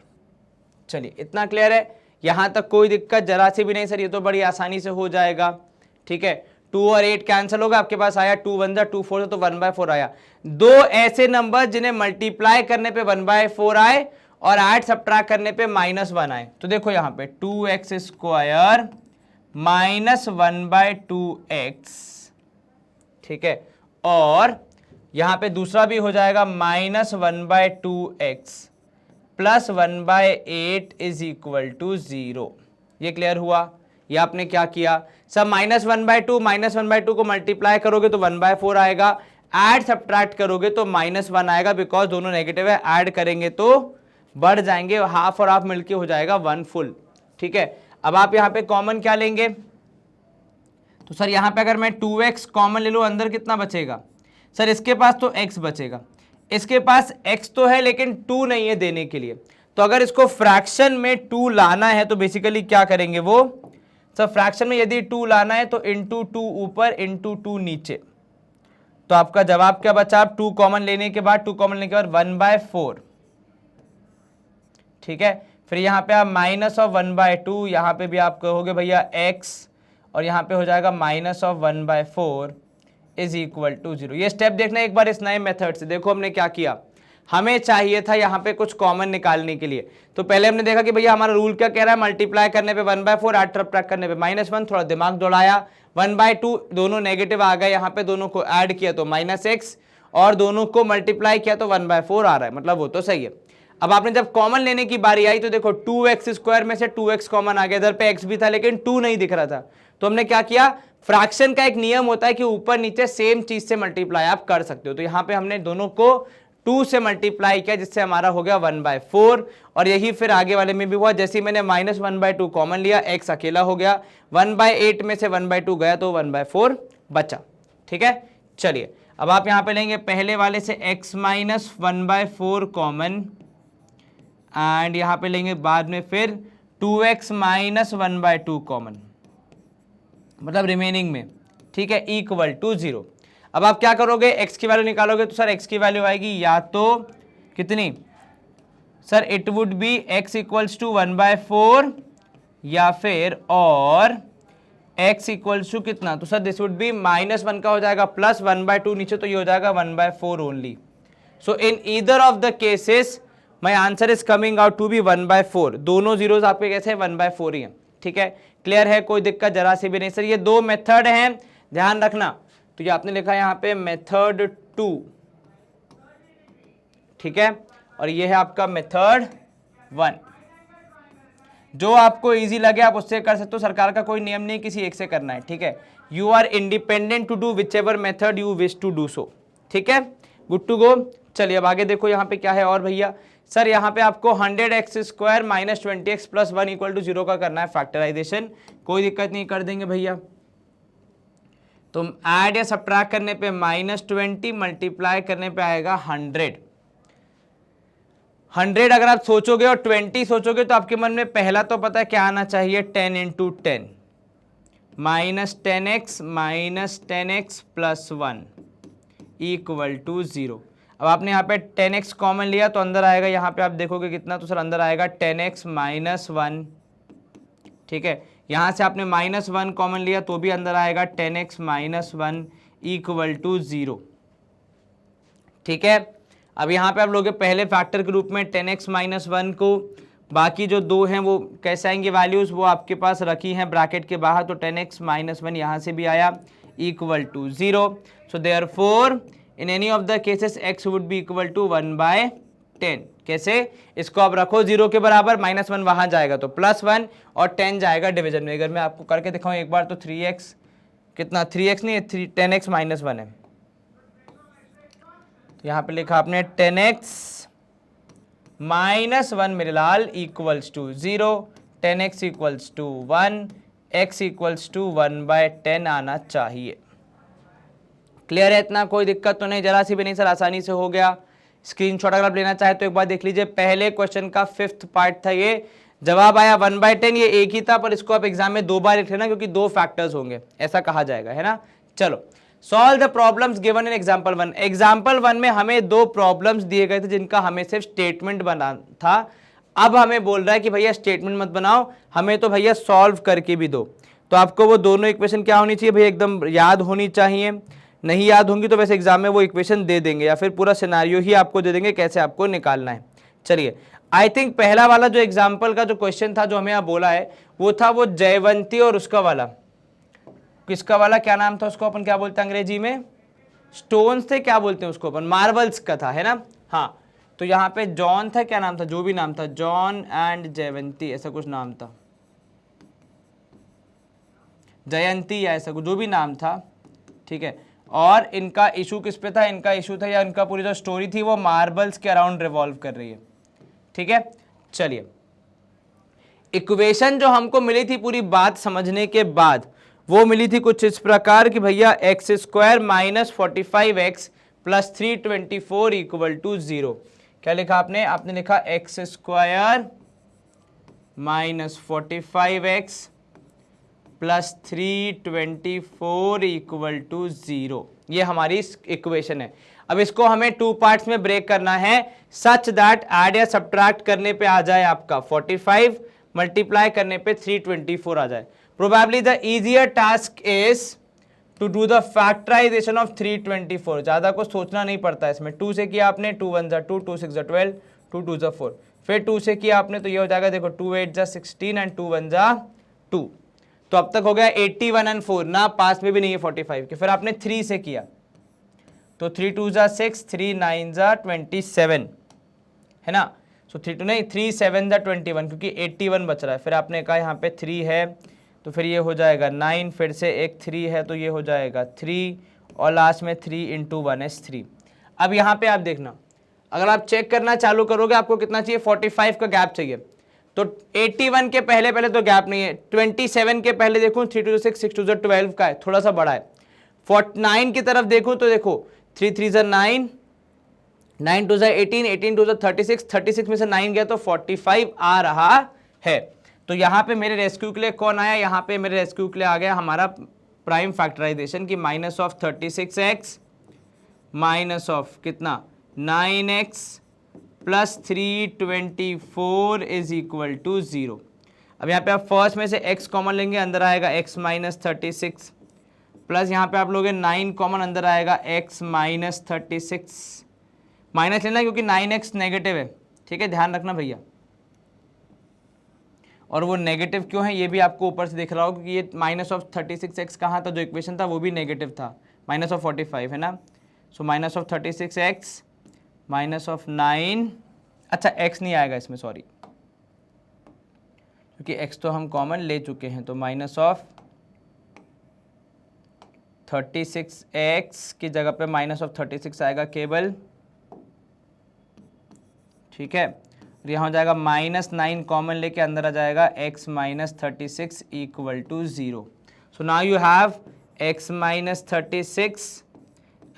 चलिए इतना क्लियर है, यहां तक कोई दिक्कत जरा सी भी नहीं सर, ये तो बड़ी आसानी से हो जाएगा, ठीक है। 2 और 8 कैंसिल होगा, आपके पास आया 2 1 2 4 तो 1/4 आया। दो ऐसे नंबर जिन्हें मल्टीप्लाई करने पे 1/4 आए और 8 सब्ट्रैक्ट करने पे -1 आए, तो देखो यहाँ पे 2x² -1/2x, ठीक है, और यहाँ पे दूसरा भी हो जाएगा -1/2x plus 1/8 is equal to 0। ये क्लियर हुआ? ये आपने क्या किया, सब -1/2 को मल्टीप्लाई करोगे तो 1/4 आएगा, ऐड सब्ट्रैक्ट करोगे तो -1 आएगा, बिकॉज दोनों नेगेटिव है, ऐड करेंगे तो बढ़ जाएंगे, हाफ और हाफ मिलके हो जाएगा 1 फुल। ठीक है, अब आप यहाँ पे कॉमन क्या लेंगे, तो सर यहाँ पे अगर मैं 2x कॉमन ले लूँ, अंदर कितना बचेगा सर, इसके पास तो x बचेगा, इसके पास x तो है लेकिन 2 नहीं है देने के लिए, तो अगर इसको फ्रैक्शन में 2 लाना है तो बेसिकली क्या करेंगे वो सर, फ्रैक्शन में यदि 2 लाना है तो इंटू 2 ऊपर इंटू 2 नीचे, तो आपका जवाब क्या बचा, आप 2 कॉमन लेने के बाद 1/4। ठीक है, फिर यहाँ पे आप -1/2, यहाँ पे भी आप कहोगे भैया x, और यहाँ पे हो जाएगा -1/4 इज इक्वल टू 0। ये स्टेप देखना एक बार इस नए मेथड से। देखो हमने क्या किया, हमें चाहिए था यहाँ पे कुछ कॉमन निकालने के लिए, तो पहले हमने देखा कि भैया हमारा रूल क्या कह रहा है, मल्टीप्लाई करने पे 1/4, ऐड सब्ट्रैक्ट करने पे -1, थोड़ा दिमाग दौड़ाया, 1/2 दोनों नेगेटिव आ गए, यहाँ पे दोनों को ऐड किया तो -x, और दोनों को मल्टीप्लाई किया तो 1/4 आ रहा है, मतलब वो तो सही है। अब आपने जब कॉमन लेने की बारी आई तो देखो 2x² में से 2x कॉमन आ गया, इधर पे x भी था लेकिन 2 नहीं दिख रहा था, तो हमने क्या किया, फ्रैक्शन का एक नियम होता है कि ऊपर नीचे सेम चीज से मल्टीप्लाई आप कर सकते हो, तो यहाँ पे हमने दोनों को 2 से मल्टीप्लाई किया जिससे हमारा हो गया 1/4, और यही फिर आगे वाले में भी हुआ, जैसे ही मैंने -1/2 कॉमन लिया, x अकेला हो गया, 1/8 में से 1/2 गया तो 1/4 बचा। ठीक है, चलिए अब आप यहाँ पे लेंगे पहले वाले से x - 1/4 कॉमन, एंड यहाँ पे लेंगे बाद में फिर 2x - 1/2 कॉमन, मतलब रिमेनिंग में। ठीक है, इक्वल टू 0। अब आप क्या करोगे, x की वैल्यू निकालोगे तो सर x की वैल्यू आएगी या तो कितनी sir, it would be x equals to 1/4, या फिर और x इक्वल्स टू कितना, तो सर दिस वुड बी -1 का हो जाएगा प्लस 1/2 नीचे, तो ये हो जाएगा 1/4 only. So in either of the cases my answer is coming out to be 1/4, दोनों जीरोज आपके कैसे 1/4 ही हैं। ठीक है, क्लियर है, कोई दिक्कत जरा सी भी नहीं। सर ये 2 मेथड हैं, ध्यान रखना, तो ये आपने लिखा है यहाँ पे मेथड 2, ठीक है, और ये है आपका मेथड 1। जो आपको इजी लगे आप उससे कर सकते हो, सरकार का कोई नियम नहीं किसी एक से करना है। ठीक है, you are independent to do whichever method you wish to do so. ठीक है, गुड टू गो। चलिए अब आगे देखो यहाँ पे क्या है, और भैया सर यहाँ पे आपको 100x² - 20x + 1 = 0 का करना है फैक्टराइजेशन, कोई दिक्कत नहीं, कर देंगे भैया। तो ऐड या सब्ट्रैक्ट करने पे -20, मल्टीप्लाई करने पे आएगा 100। 100 अगर आप सोचोगे और 20 सोचोगे तो आपके मन में पहला तो पता है क्या आना चाहिए, 10 × 10 -10x - 10x + 1 = 0। अब आपने यहाँ पे 10x कॉमन लिया तो अंदर आएगा, यहाँ पे आप देखोगे कितना, तो सर अंदर आएगा 10x - 1। ठीक है, यहाँ से आपने -1 कॉमन लिया तो भी अंदर आएगा 10x - 1 = 0। ठीक है, अब यहाँ पे आप लोग पहले फैक्टर के रूप में 10x - 1 को, बाकी जो 2 हैं वो कैसे आएंगे वैल्यूज़, वो आपके पास रखी हैं ब्रैकेट के बाहर, तो 10x - 1 यहाँ से भी आया = 0। So therefore in any of the cases x would be equal to 1/10। कैसे, इसको आप रखो 0 के बराबर, -1 वहां जाएगा तो +1 और 10 जाएगा डिवीजन में। अगर मैं आपको करके दिखाऊं एक बार तो 3x कितना, 3x नहीं है, 10x - 1 है, तो यहाँ पे लिखा आपने 10x - 1 मेरे लाल = 0, 10x = 1, x = 1/10 आना चाहिए। क्लियर है, इतना कोई दिक्कत तो नहीं, जरा सी भी नहीं सर, आसानी से हो गया। स्क्रीनशॉट अगर आप लेना चाहे तो एक बार देख लीजिए, पहले क्वेश्चन का 5th पार्ट था ये, जवाब आया 1/10, ये एक ही था, पर इसको आप एग्जाम में 2 बार लिख लेना क्योंकि 2 फैक्टर्स होंगे, ऐसा कहा जाएगा, है ना। चलो, solve the problems given in example 1। Example 1 में हमें 2 प्रॉब्लम्स दिए गए थे जिनका हमें सिर्फ स्टेटमेंट बना था। अब हमें बोल रहा है कि भैया स्टेटमेंट मत बनाओ, हमें तो भैया सॉल्व करके भी दो। तो आपको वो दोनों इक्वेशन क्या होनी चाहिए भैया, एकदम याद होनी चाहिए। नहीं याद होंगी तो वैसे एग्जाम में वो इक्वेशन दे देंगे या फिर पूरा सिनेरियो ही आपको दे देंगे कैसे आपको निकालना है। चलिए, आई थिंक पहला वाला जो एग्जाम्पल का जो क्वेश्चन था जो हमें यहाँ बोला है वो था वो जयवंती और उसका वाला, किसका वाला क्या नाम था उसको अपन क्या बोलते हैं अंग्रेजी में, स्टोन्स थे, क्या बोलते हैं उसको अपन, मार्बल्स का था, है ना। हाँ, तो यहाँ पे जॉन था, क्या नाम था, जो भी नाम था, जॉन एंड जयवंती, ऐसा कुछ नाम था, जयंती या ऐसा कुछ जो भी नाम था, ठीक है। और इनका इशू किस पे था, इनका इशू था या इनका पूरी जो स्टोरी थी वो मार्बल्स के अराउंड रिवॉल्व कर रही है, ठीक है। चलिए, इक्वेशन जो हमको मिली थी पूरी बात समझने के बाद, वो मिली थी कुछ इस प्रकार कि भैया x square minus 45x plus 324 equal to 0। क्या लिखा आपने, आपने लिखा x square minus 45x plus 324 equal to 0, ये हमारी इक्वेशन है। अब इसको हमें टू पार्ट्स में ब्रेक करना है, सच दैट ऐड या सब्ट्रैक्ट करने पे आ जाए आपका 45, मल्टीप्लाई करने पे 324 आ जाए। Probably the easier task is to do the factorization of 324, ज्यादा कुछ सोचना नहीं पड़ता है इसमें। 2 से किया आपने, 2 1 जा 2, 2 6 जा 12, 2 2 जा 4, फिर 2 से किया आपने तो ये हो जाएगा, देखो 2 8 जा 16 एंड 2 1 जा 2, तो अब तक हो गया 81 एंड 4 ना, पास में भी नहीं है 45 के। फिर आपने 3 से किया तो 3 2 जा 6, 3 9 जा 27, है ना। सो 3 2 नहीं 3 7 जा 21, क्योंकि 81 बच रहा है। फिर आपने कहा यहाँ पे 3 है तो फिर ये हो जाएगा 9, फिर से एक 3 है तो ये हो जाएगा 3, और लास्ट में 3 इंटू 1 is 3। अब यहाँ पे आप देखना, अगर आप चेक करना चालू करोगे आपको कितना चाहिए, 45 का गैप चाहिए। तो 81 के पहले पहले तो गैप नहीं है, 27 के पहले देखूं 3 2 6, 6 2 12 का है, थोड़ा सा बड़ा है। 49 की तरफ देखूं तो देखो 3 3 9, 9 2 18, 18 2 36, 36 में से 9 गया तो 45 आ रहा है। तो यहाँ पे मेरे रेस्क्यू के लिए कौन आया, यहाँ पे मेरे रेस्क्यू के लिए आ गया हमारा प्राइम फैक्टराइजेशन की minus of 36x minus of कितना 9x plus 324 is equal to 0। अब यहाँ पे आप फर्स्ट में से x कॉमन लेंगे, अंदर आएगा x माइनस 36, प्लस यहाँ पे आप लोगे 9 कॉमन, अंदर आएगा x माइनस 36, माइनस लेना क्योंकि 9x नेगेटिव है, ठीक है, ध्यान रखना भैया। और वो नेगेटिव क्यों है ये भी आपको ऊपर से दिख रहा हो, क्योंकि ये माइनस ऑफ 36x कहाँ था, जो इक्वेशन था वो भी नेगेटिव था, माइनस ऑफ 45 है ना। So minus of 36x minus of 9, अच्छा x नहीं आएगा इसमें, सॉरी, क्योंकि x तो हम कॉमन ले चुके हैं, तो माइनस ऑफ 36x की जगह पे माइनस ऑफ 36 आएगा केवल, ठीक है। यहाँ हो जाएगा माइनस 9 कॉमन लेके अंदर आ जाएगा x minus 36 equal to 0। So now you have x minus 36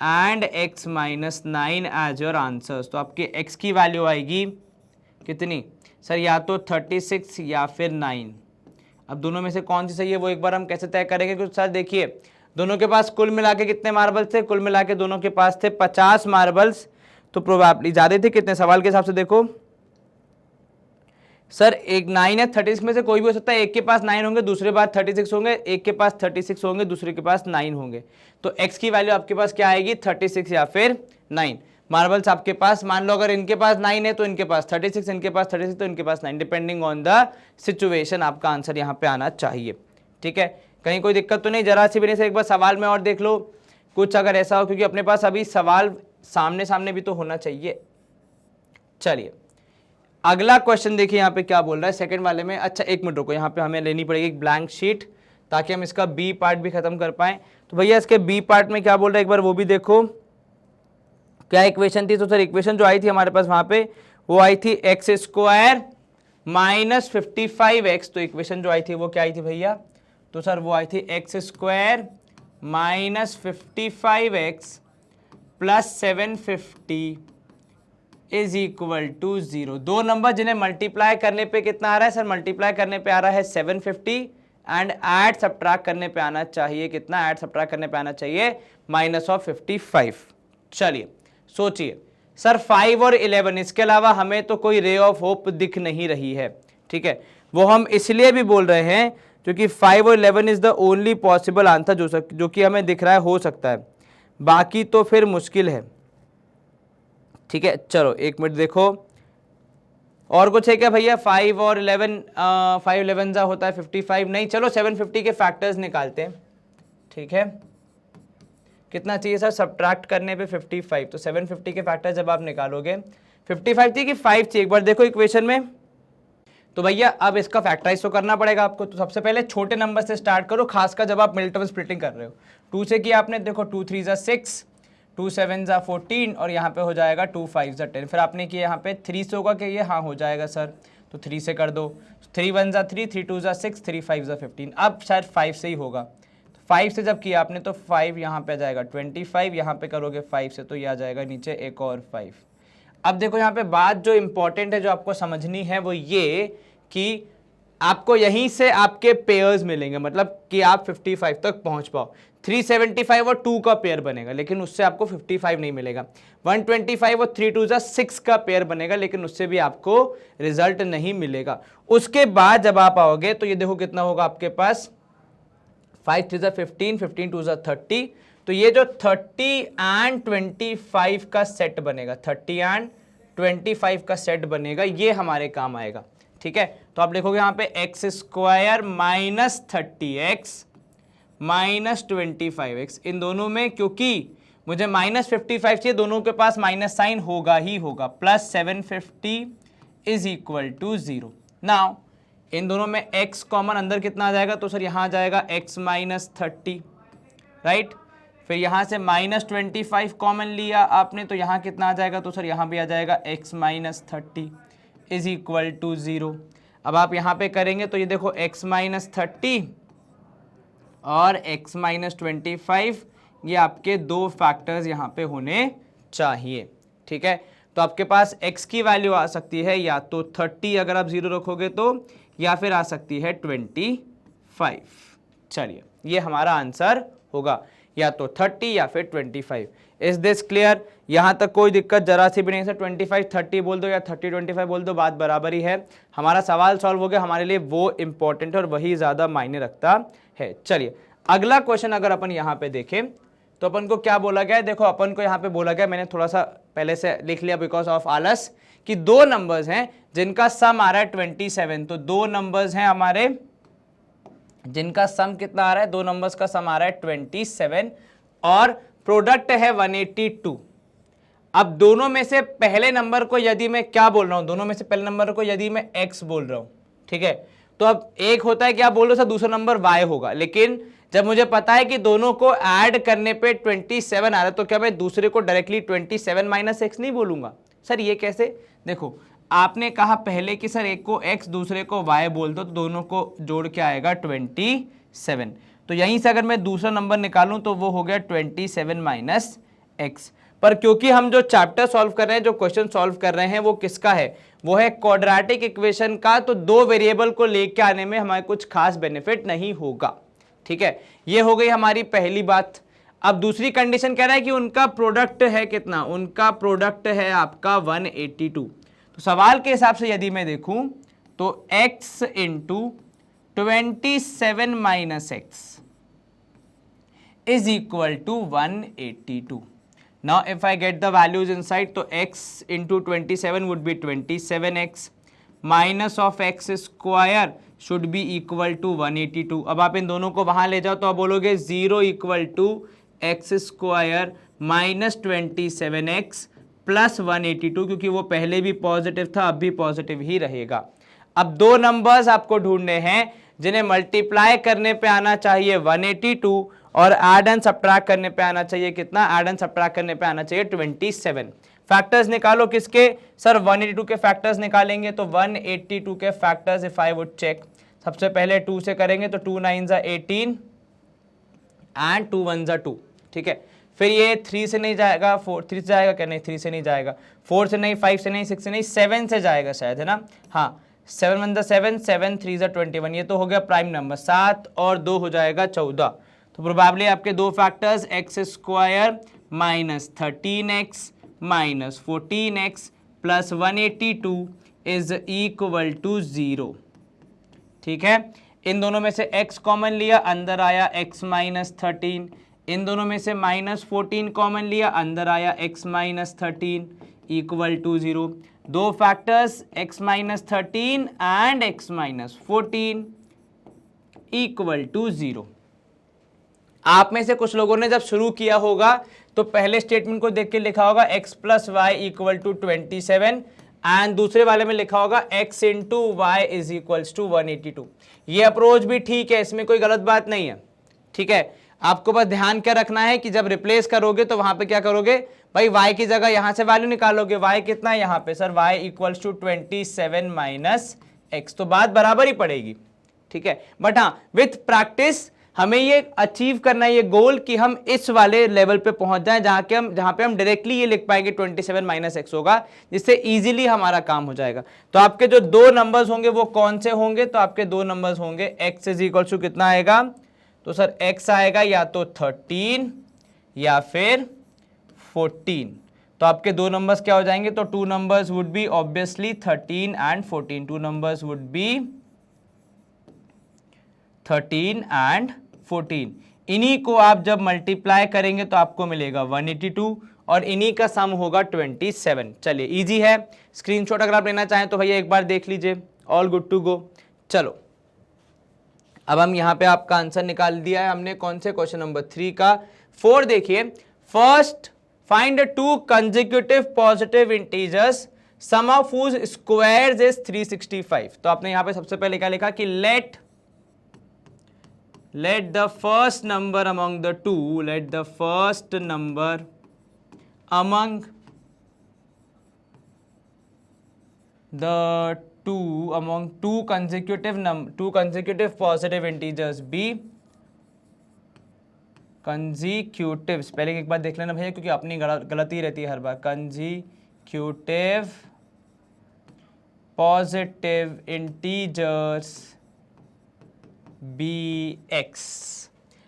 and x minus 9 as your answers. तो आपकी x की वैल्यू आएगी कितनी सर, या तो 36 या फिर 9। अब दोनों में से कौन सी सही है वो एक बार हम कैसे तय करेंगे, क्योंकि सर देखिए दोनों के पास कुल मिला के कितने मार्बल्स थे, कुल मिला के दोनों के पास थे 50 मार्बल्स, तो प्रोबेबली ज़्यादा थे कितने, सवाल के हिसाब से देखो सर, एक 9 है, 36 में से कोई भी हो सकता है, एक के पास 9 होंगे, दूसरे पास 36 होंगे, एक के पास 36 होंगे, दूसरे के पास 9 होंगे। तो x की वैल्यू आपके पास क्या आएगी, 36 या फिर 9। मार्बल्स आपके पास, मान लो अगर इनके पास 9 है तो इनके पास 36, इनके पास 36 तो इनके पास 9, डिपेंडिंग ऑन द सिचुएशन आपका आंसर यहाँ पे आना चाहिए, ठीक है। कहीं कोई दिक्कत तो नहीं, जरा सी भी नहीं से एक बार सवाल में और देख लो कुछ अगर ऐसा हो, क्योंकि अपने पास अभी सवाल सामने सामने भी तो होना चाहिए। चलिए अगला क्वेश्चन देखिए यहाँ पे क्या बोल रहा है सेकंड वाले में। अच्छा एक मिनट रुको, यहाँ पे हमें लेनी पड़ेगी एक ब्लैंक शीट ताकि हम इसका बी पार्ट भी खत्म कर पाएं। तो भैया इसके बी पार्ट में क्या बोल रहा है एक बार वो भी देखो, क्या इक्वेशन थी। तो सर इक्वेशन जो आई थी हमारे पास वहां पे वो आई थी एक्स स्क्वायर माइनस 55x। तो इक्वेशन जो आई थी वो क्या आई थी भैया, तो सर वो आई थी x square minus 55x plus 750 is equal to 0। दो नंबर जिन्हें मल्टीप्लाई करने पे कितना आ रहा है सर, मल्टीप्लाई करने पे आ रहा है 750 एंड ऐड सब्ट्रैक्ट करने पे आना चाहिए कितना, ऐड सब्ट्रैक्ट करने पे आना चाहिए माइनस ऑफ 55। चलिए सोचिए सर 5 और 11 इसके अलावा हमें तो कोई रे ऑफ होप दिख नहीं रही है, ठीक है। वो हम इसलिए भी बोल रहे हैं क्योंकि 5 और 11 is the only possible answer जो कि हमें दिख रहा है, हो सकता है, बाकी तो फिर मुश्किल है, ठीक है। चलो एक मिनट देखो और कुछ है क्या भैया, 5 और 11, 5 11 होता है 55, नहीं चलो 750 के फैक्टर्स निकालते हैं, ठीक है, कितना चाहिए सर सब्ट्रैक्ट करने पे 55, तो 750 के फैक्टर जब आप निकालोगे 55 थी कि 5 थी, एक बार देखो इक्वेशन में। तो भैया अब इसका फैक्टराइज तो करना पड़ेगा आपको, तो सबसे पहले छोटे नंबर से स्टार्ट करो, खासकर जब आप मिड टर्म स्प्लिटिंग कर रहे हो। 2 से किया आपने, देखो 2 3 ज़ा 6, 2 7 ज़ा 14 और यहाँ पे हो जाएगा 2 5 ज़ा 10। फिर आपने किया यहाँ पे 3 से होगा कि ये, हाँ हो जाएगा सर, तो 3 से कर दो। 3 1 ज़ा 3, 3 2 ज़ा 6, 3 5 ज़ा 15। अब शायद 5 से ही होगा, तो 5 से जब किया आपने तो 5 यहाँ पे आ जाएगा 25, यहाँ पे करोगे 5 से तो ये आ जाएगा नीचे एक और 5। अब देखो यहाँ पे बात जो इंपॉर्टेंट है जो आपको समझनी है वो ये कि आपको यहीं से आपके पेयर्स मिलेंगे, मतलब कि आप 55 तक पहुंच पाओ। 375 और 2 का पेयर बनेगा, लेकिन उससे आपको 55 नहीं मिलेगा। 125 और 3 2 6 का पेयर बनेगा, लेकिन उससे भी आपको रिजल्ट नहीं मिलेगा। उसके बाद जब आप आओगे तो ये देखो कितना होगा आपके पास, 5 3 15, 15 2 30। तो ये जो 30 एंड 25 का सेट बनेगा, 30 एंड 25 का सेट बनेगा, ये हमारे काम आएगा। ठीक है, तो आप देखोगे यहाँ पे x square minus 30x minus 25x, इन दोनों में क्योंकि मुझे माइनस 55 चाहिए, दोनों के पास माइनस साइन होगा ही होगा, plus 750 is equal to 0। Now इन दोनों में x कॉमन अंदर कितना आ जाएगा, तो सर यहाँ आ जाएगा x माइनस 30, राइट। फिर यहाँ से माइनस 25 कॉमन लिया आपने, तो यहाँ कितना आ जाएगा, तो सर यहाँ भी आ जाएगा x minus 30 is equal to 0। अब आप यहाँ पे करेंगे तो ये देखो x माइनस 30 और x माइनस 25, ये आपके दो फैक्टर्स यहाँ पे होने चाहिए। ठीक है, तो आपके पास x की वैल्यू आ सकती है या तो 30 अगर आप 0 रखोगे तो, या फिर आ सकती है 25। चलिए ये हमारा आंसर होगा, या तो 30 या फिर 25। Is this clear? यहाँ तक कोई दिक्कत जरा सी भी नहीं सर, 25 30 बोल दो या 30 25 बोल दो, बात बराबर ही है। हमारा सवाल सॉल्व हो गया, हमारे लिए वो इंपॉर्टेंट है और वही ज़्यादा मायने रखता है। चलिए अगला क्वेश्चन अगर अपन यहाँ पे देखें तो अपन को क्या बोला गया है, देखो अपन को यहाँ पे बोला गया, मैंने थोड़ा सा पहले से लिख लिया बिकॉज ऑफ आलस, कि दो नंबर्स हैं जिनका सम आ रहा है 27। तो दो नंबर्स हैं हमारे जिनका सम कितना आ रहा है, दो नंबर्स का सम आ रहा है 27 और प्रोडक्ट है 182। अब दोनों में से पहले नंबर को यदि मैं क्या बोल रहा हूं, दोनों में से पहले नंबर को यदि मैं x बोल रहा हूं, ठीक है, तो अब एक होता है क्या बोल रहे हो सर, दूसरा नंबर y होगा। लेकिन जब मुझे पता है कि दोनों को ऐड करने पे 27 आ रहा है, तो क्या मैं दूसरे को डायरेक्टली 27 माइनस एक्स नहीं बोलूंगा? सर ये कैसे? देखो आपने कहा पहले कि सर एक को x दूसरे को y बोल दो, तो दोनों को जोड़ के आएगा 27। तो यहीं से अगर मैं दूसरा नंबर निकालूं तो वो हो गया 27 माइनस एक्स। पर क्योंकि हम जो चैप्टर सॉल्व कर रहे हैं, जो क्वेश्चन सॉल्व कर रहे हैं, वो किसका है, वो है क्वाड्रेटिक इक्वेशन का, तो दो वेरिएबल को लेके आने में हमारे कुछ खास बेनिफिट नहीं होगा। ठीक है, ये हो गई हमारी पहली बात। अब दूसरी कंडीशन कह रहा है कि उनका प्रोडक्ट है कितना, उनका प्रोडक्ट है आपका 182। तो सवाल के हिसाब से यदि मैं देखूं तो x into 27 minus x is equal to 182। Now if I get the values inside, तो x into 27 would be 27x minus of x square should be equal to 182। अब आप इन दोनों को वहाँ ले जाओ तो आप बोलोगे 0 equal to x square minus 27x plus 182, क्योंकि वो पहले भी पॉजिटिव था अब भी पॉजिटिव ही रहेगा। अब दो नंबर्स आपको ढूंढने हैं जिन्हें मल्टीप्लाई करने पे आना चाहिए 182 और ऐड एंड सब्ट्रैक्ट करने पे आना चाहिए कितना, ऐड एंड सब्ट्रैक्ट करने पे आना चाहिए 27। फैक्टर्स निकालो किसके सर, 182 के फैक्टर्स निकालेंगे। तो 182 के factors if I would check, सबसे पहले 2 से करेंगे तो 2 9 ज़ा 18 एंड 2 1 ज़ा 2। ठीक है, फिर ये 3 से नहीं जाएगा, 3 से जाएगा क्या, नहीं 3 से नहीं जाएगा, 4 से नहीं, 5 से नहीं, 6 से नहीं, 7 से जाएगा शायद, है ना, हाँ 7 1 ज़ा 7, 7 3 ज़ा 21, ये तो हो गया प्राइम नंबर। 7 और 2 हो जाएगा 14। तो प्रोबेबली आपके दो factors x square minus 13x minus 14x plus 182 is equal to 0। ठीक है, इन दोनों में से x कॉमन लिया, अंदर आया x माइनस 13। इन दोनों में से माइनस 14 कॉमन लिया, अंदर आया x माइनस 13 इक्वल टू 0। दो factors x minus 13 and x minus 14 equal to 0। आप में से कुछ लोगों ने जब शुरू किया होगा तो पहले स्टेटमेंट को देख के लिखा होगा x plus Y equal to 27 and दूसरे वाले में लिखा होगा x into Y is equals to 182। ये अप्रोच भी ठीक है, इसमें कोई गलत बात नहीं है, ठीक है। आपको बस ध्यान क्या रखना है कि जब रिप्लेस करोगे तो वहां पे क्या करोगे भाई, y की जगह यहां से वैल्यू निकालोगे। y कितना है यहाँ पे sir, y equals to 27 minus x, तो बात बराबर ही पड़ेगी, ठीक है। बट हाँ, विथ प्रैक्टिस हमें ये अचीव करना है, ये गोल कि हम इस वाले लेवल पे पहुंच जाएं जहां पे हम डायरेक्टली ये लिख पाएंगे 27 माइनस एक्स होगा, जिससे इजीली हमारा काम हो जाएगा। तो आपके जो दो नंबर्स होंगे वो कौन से होंगे, तो आपके दो नंबर्स होंगे x इज इक्वल टू कितना आएगा, तो सर x आएगा या तो 13 या फिर 14। तो आपके दो नंबर्स क्या हो जाएंगे, तो to numbers would B obviously 13 and 14, to numbers would B 13 and 14। इन्हीं को आप जब मल्टीप्लाई करेंगे तो आपको मिलेगा 182 और इन्हीं का सम होगा 27। चलिए इजी है, स्क्रीनशॉट अगर आप लेना चाहें तो भैया एक बार देख लीजिए, ऑल गुड टू गो। चलो अब हम यहाँ पे आपका आंसर निकाल दिया है हमने, कौन से क्वेश्चन नंबर 3 का। 4 देखिए, first find two consecutive positive integers sum of whose squares is 365। तो आपने यहाँ पे सबसे पहले क्या लिखा कि late the first number among the two, let the first number among the two consecutive positive integers be consecutive, spelling एक बार देख लेना भैया क्योंकि अपनी गलती रहती है हर बार। consecutive positive integers bx।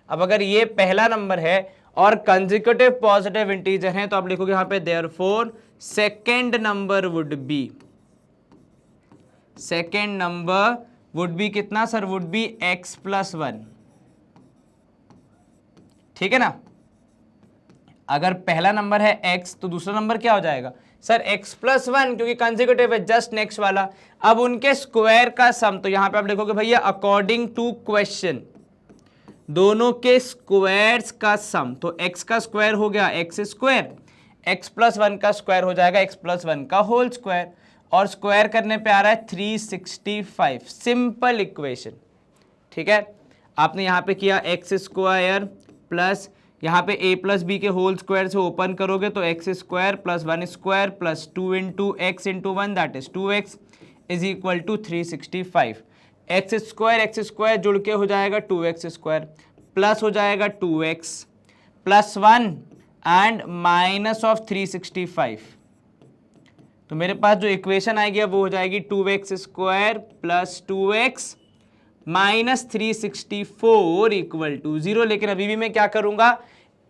अब अगर ये पहला नंबर है और कंसेक्यूटिव पॉजिटिव इंटीजर है तो आप लिखोगे यहां पे therefore second number would be कितना सर, वुड बी x प्लस 1, ठीक है ना। अगर पहला नंबर है x तो दूसरा नंबर क्या हो जाएगा सर, x प्लस 1, क्योंकि कंसेक्यूटिव है जस्ट नेक्स्ट वाला। अब उनके स्क्वायर का सम, तो यहां पे आप लिखोगे भैया अकॉर्डिंग टू क्वेश्चन दोनों के स्क्वायर्स का सम, तो x का स्क्वायर हो गया x स्क्वायर, x प्लस 1 का स्क्वायर हो जाएगा x प्लस 1 का होल स्क्वायर, और स्क्वायर करने पे आ रहा है 365। सिंपल इक्वेशन, ठीक है। आपने यहां पे किया x स्क्वायर प्लस यहाँ पे a प्लस बी के होल स्क्वायर से ओपन करोगे तो x square plus 1 square plus 2 into x into 1 that is 2x is equal to 365। X square जुड़ के हो जाएगा 2x स्क्वायर प्लस हो जाएगा 2x plus 1 and minus of 365। तो मेरे पास जो इक्वेशन आएगी वो हो जाएगी 2x square plus 2x minus 364 equal to 0। लेकिन अभी भी मैं क्या करूंगा,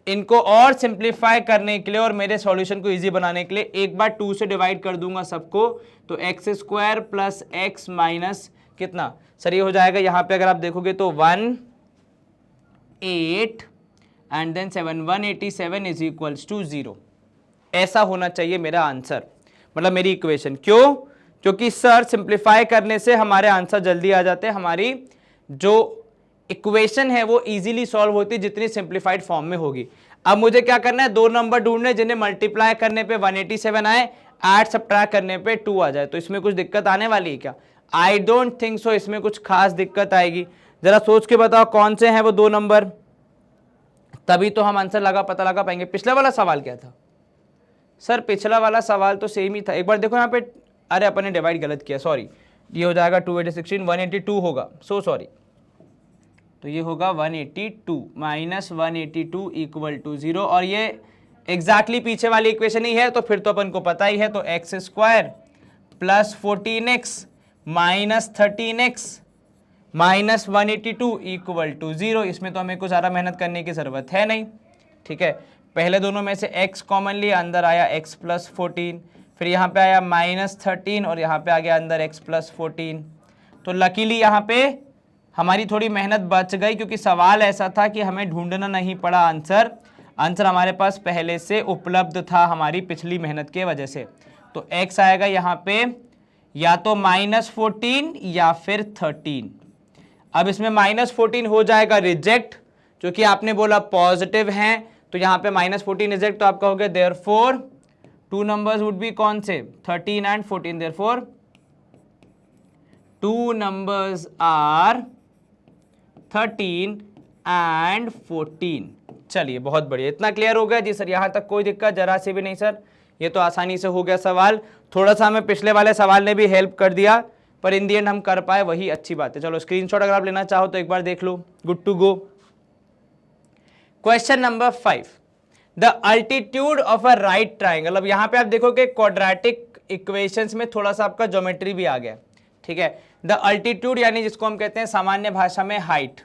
इनको और सिंप्लीफाई करने के लिए और मेरे सॉल्यूशन को इजी बनाने के लिए एक बार 2 से डिवाइड कर दूंगा सबको, तो x square plus x minus कितना सर, ये हो जाएगा यहाँ पे अगर आप देखोगे तो 1 8 and then 7 187 is equals to 0। ऐसा होना चाहिए मेरा आंसर, मतलब मेरी इक्वेशन। क्यों? क्योंकि सर सिंप्लीफाई करने से हमारे आंसर जल्दी आ जाते हैं, हमारी जो इक्वेशन है वो इजीली सॉल्व होती है जितनी सिंप्लीफाइड फॉर्म में होगी। अब मुझे क्या करना है, दो नंबर ढूंढने जिन्हें मल्टीप्लाई करने पे 187 आए, ऐड सब्ट्रैक्ट करने पे 2 आ जाए। तो इसमें कुछ दिक्कत आने वाली है क्या? आई डोंट थिंक सो इसमें कुछ खास दिक्कत आएगी। जरा सोच के बताओ कौन से हैं वो दो नंबर, तभी तो हम आंसर पता लगा पाएंगे। पिछला वाला सवाल क्या था सर? पिछला वाला सवाल तो सेम ही था। एक बार देखो यहाँ पे, अरे अपन ने डिवाइड गलत किया, सॉरी। ये हो जाएगा 2 8 16 182 होगा, सो सॉरी। तो ये होगा 182 माइनस 182 इक्वल टू 0, और ये एग्जैक्टली पीछे वाली इक्वेशन ही है, तो फिर तो अपन को पता ही है। तो x square plus 14x minus 13x minus 182 equal to 0। इसमें तो हमें कुछ ज़्यादा मेहनत करने की ज़रूरत है नहीं, ठीक है। पहले दोनों में से x कॉमन लिया, अंदर आया x प्लस 14, फिर यहाँ पे आया माइनस 13 और यहाँ पे आ गया अंदर x प्लस 14। तो लकीली यहाँ पे हमारी थोड़ी मेहनत बच गई, क्योंकि सवाल ऐसा था कि हमें ढूंढना नहीं पड़ा आंसर हमारे पास पहले से उपलब्ध था हमारी पिछली मेहनत के वजह से। तो x आएगा यहाँ पे या तो माइनस 14 या फिर 13। अब इसमें माइनस 14 हो जाएगा रिजेक्ट, क्योंकि आपने बोला पॉजिटिव हैं तो यहाँ पे -14 इजेक्ट, तो आप कहोगे therefore two numbers would be कौन से 13 and 14, therefore two numbers are 13 and 14। चलिए बहुत बढ़िया, इतना क्लियर हो गया जी सर, यहां तक कोई दिक्कत जरा से भी नहीं सर, ये तो आसानी से हो गया सवाल। थोड़ा सा हमें पिछले वाले सवाल ने भी हेल्प कर दिया, पर इन दी एंड हम कर पाए, वही अच्छी बात है। चलो स्क्रीनशॉट अगर आप लेना चाहो तो एक बार देख लो, good to go. Question number 5, the altitude of a right triangle. अब यहां पे आप देखोगे क्वाड्रेटिक इक्वेशंस में थोड़ा सा आपका ज्योमेट्री भी आ गया, ठीक है। द अल्टीट्यूड यानी जिसको हम कहते हैं सामान्य भाषा में हाइट,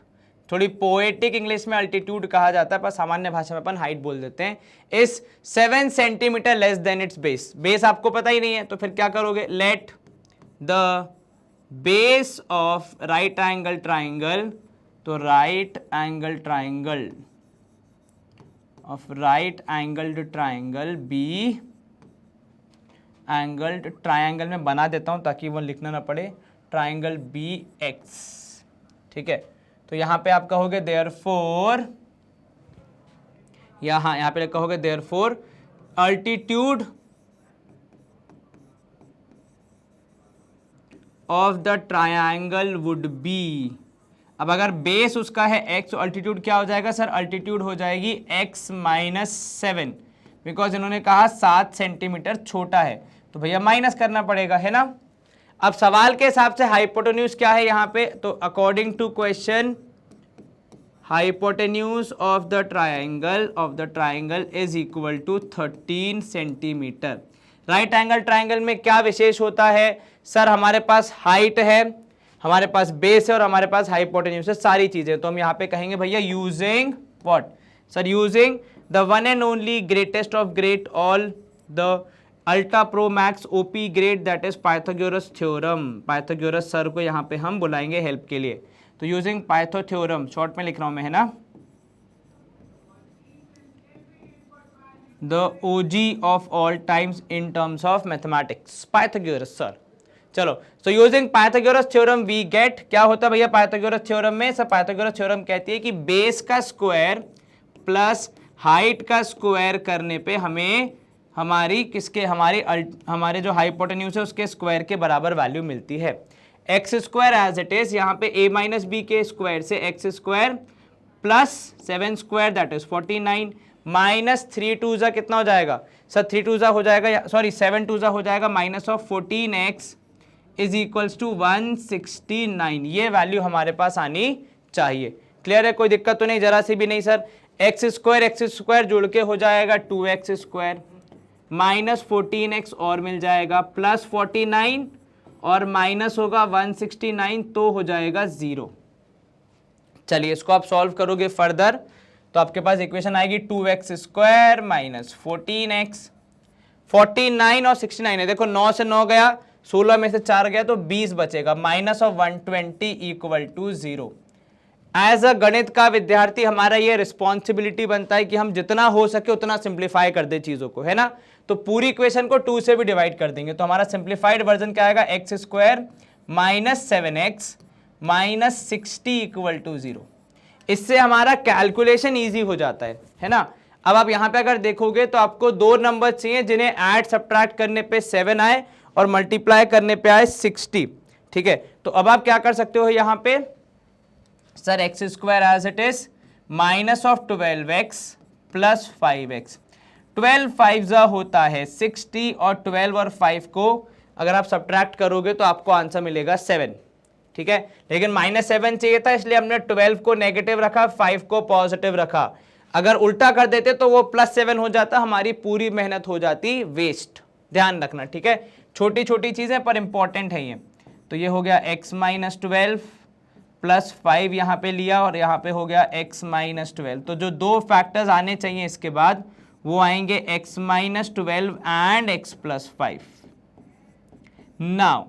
थोड़ी पोएटिक इंग्लिश में अल्टीट्यूड कहा जाता है, पर सामान्य भाषा में अपन हाइट बोल देते हैं, इस 7 centimetre less than its base. Base आपको पता ही नहीं है तो फिर क्या करोगे, let the base of right angle triangle, तो right angle triangle of right angled triangle B angled triangle में बना देता हूं ताकि वो लिखना ना पड़े, ट्राइंगल बी एक्स, ठीक है। तो यहां पे आप कहोगे देयरफॉर, यहां पे कहोगे therefore altitude of the triangle would be. अब अगर बेस उसका है x, तो अल्टीट्यूड क्या हो जाएगा सर, अल्टीट्यूड हो जाएगी x - 7, बिकॉज इन्होंने कहा 7 सेंटीमीटर छोटा है, तो भैया माइनस करना पड़ेगा, है ना। अब सवाल के हिसाब से हाइपोटेन्यूज क्या है यहाँ पे, तो according to question hypotenuse of the triangle is equal to 13 centimetre. Right angle triangle में क्या विशेष होता है सर, हमारे पास हाइट है, हमारे पास बेस है और हमारे पास हाइपोटेन्यूज है, सारी चीजें। तो हम यहाँ पे कहेंगे भैया using what sir, using the one and only greatest of great all the ultra pro max OP grade, that is Pythagoras theorem. Pythagoras sir को यहाँ पे हम बुलाएंगे हेल्प के लिए, तो यूजिंग पाइथो थ्योरम, शॉर्ट में लिख रहा हूं मैं, है ना, the OG of all times in terms of mathematics, Pythagoras sir. चलो, so using Pythagoras theorem we get, क्या होता है भैया पाइथागोरस थ्योरम में सर, पाइथागोरस थ्योरम कहती है कि बेस का स्क्वायर प्लस हाइट का स्क्वायर करने पे हमें हमारे जो हाइपोटेन्यूज है उसके स्क्वायर के बराबर वैल्यू मिलती है। X square as it is, यहाँ पे a माइनस बी के स्क्वायर से x square plus 7 square that is 49 minus 3 2 जा कितना हो जाएगा सर, 3 2 जा हो जाएगा, सॉरी 7 2 जा हो जाएगा minus of 14x is equals to 169। ये वैल्यू हमारे पास आनी चाहिए। क्लियर है, कोई दिक्कत तो नहीं, जरा सी भी नहीं सर। एक्स स्क्वायर जुड़ के हो जाएगा 2x स्क्वायर माइनस 14x और मिल जाएगा प्लस 49 और माइनस होगा 169, तो हो जाएगा 0। चलिए इसको आप सॉल्व करोगे फर्दर तो आपके पास इक्वेशन आएगी 2x स्क्वायर माइनस 14x, 49 और 69 है, देखो 9 से 9 गया, 16 में से 4 गया तो 20 बचेगा, minus of 120 equal to 0। As a गणित का विद्यार्थी हमारा ये रिस्पॉन्सिबिलिटी बनता है कि हम जितना हो सके उतना सिंप्लीफाई कर दे चीजों को, है ना। तो पूरी इक्वेशन को 2 से भी डिवाइड कर देंगे, तो हमारा सिंप्लीफाइड वर्जन क्या आएगा, x square minus 7x minus 60 equal to 0। इससे हमारा कैलकुलेशन ईजी हो जाता है ना। अब आप यहां पे अगर देखोगे तो आपको 2 नंबर चाहिए जिन्हें ऐड सब्ट्रैक्ट करने पे 7 आए और मल्टीप्लाई करने पे आए 60, ठीक है। तो अब आप क्या कर सकते हो यहां पे sir, x square as it is minus of 12x plus 5x, 12 5 जा होता है 60 और 12 और 5 को अगर आप सब्ट्रैक्ट करोगे तो आपको आंसर मिलेगा 7, ठीक है। लेकिन -7 चाहिए था इसलिए हमने 12 को नेगेटिव रखा, 5 को पॉजिटिव रखा। अगर उल्टा कर देते तो वो +7 हो जाता, हमारी पूरी मेहनत हो जाती वेस्ट। ध्यान रखना, ठीक है, छोटी छोटी चीजें पर इंपॉर्टेंट है ये। तो ये हो गया x माइनस 12 प्लस 5 यहाँ पे लिया और यहाँ पे हो गया x माइनस 12। तो जो 2 फैक्टर्स आने चाहिए इसके बाद वो आएंगे x minus 12 and x plus 5। Now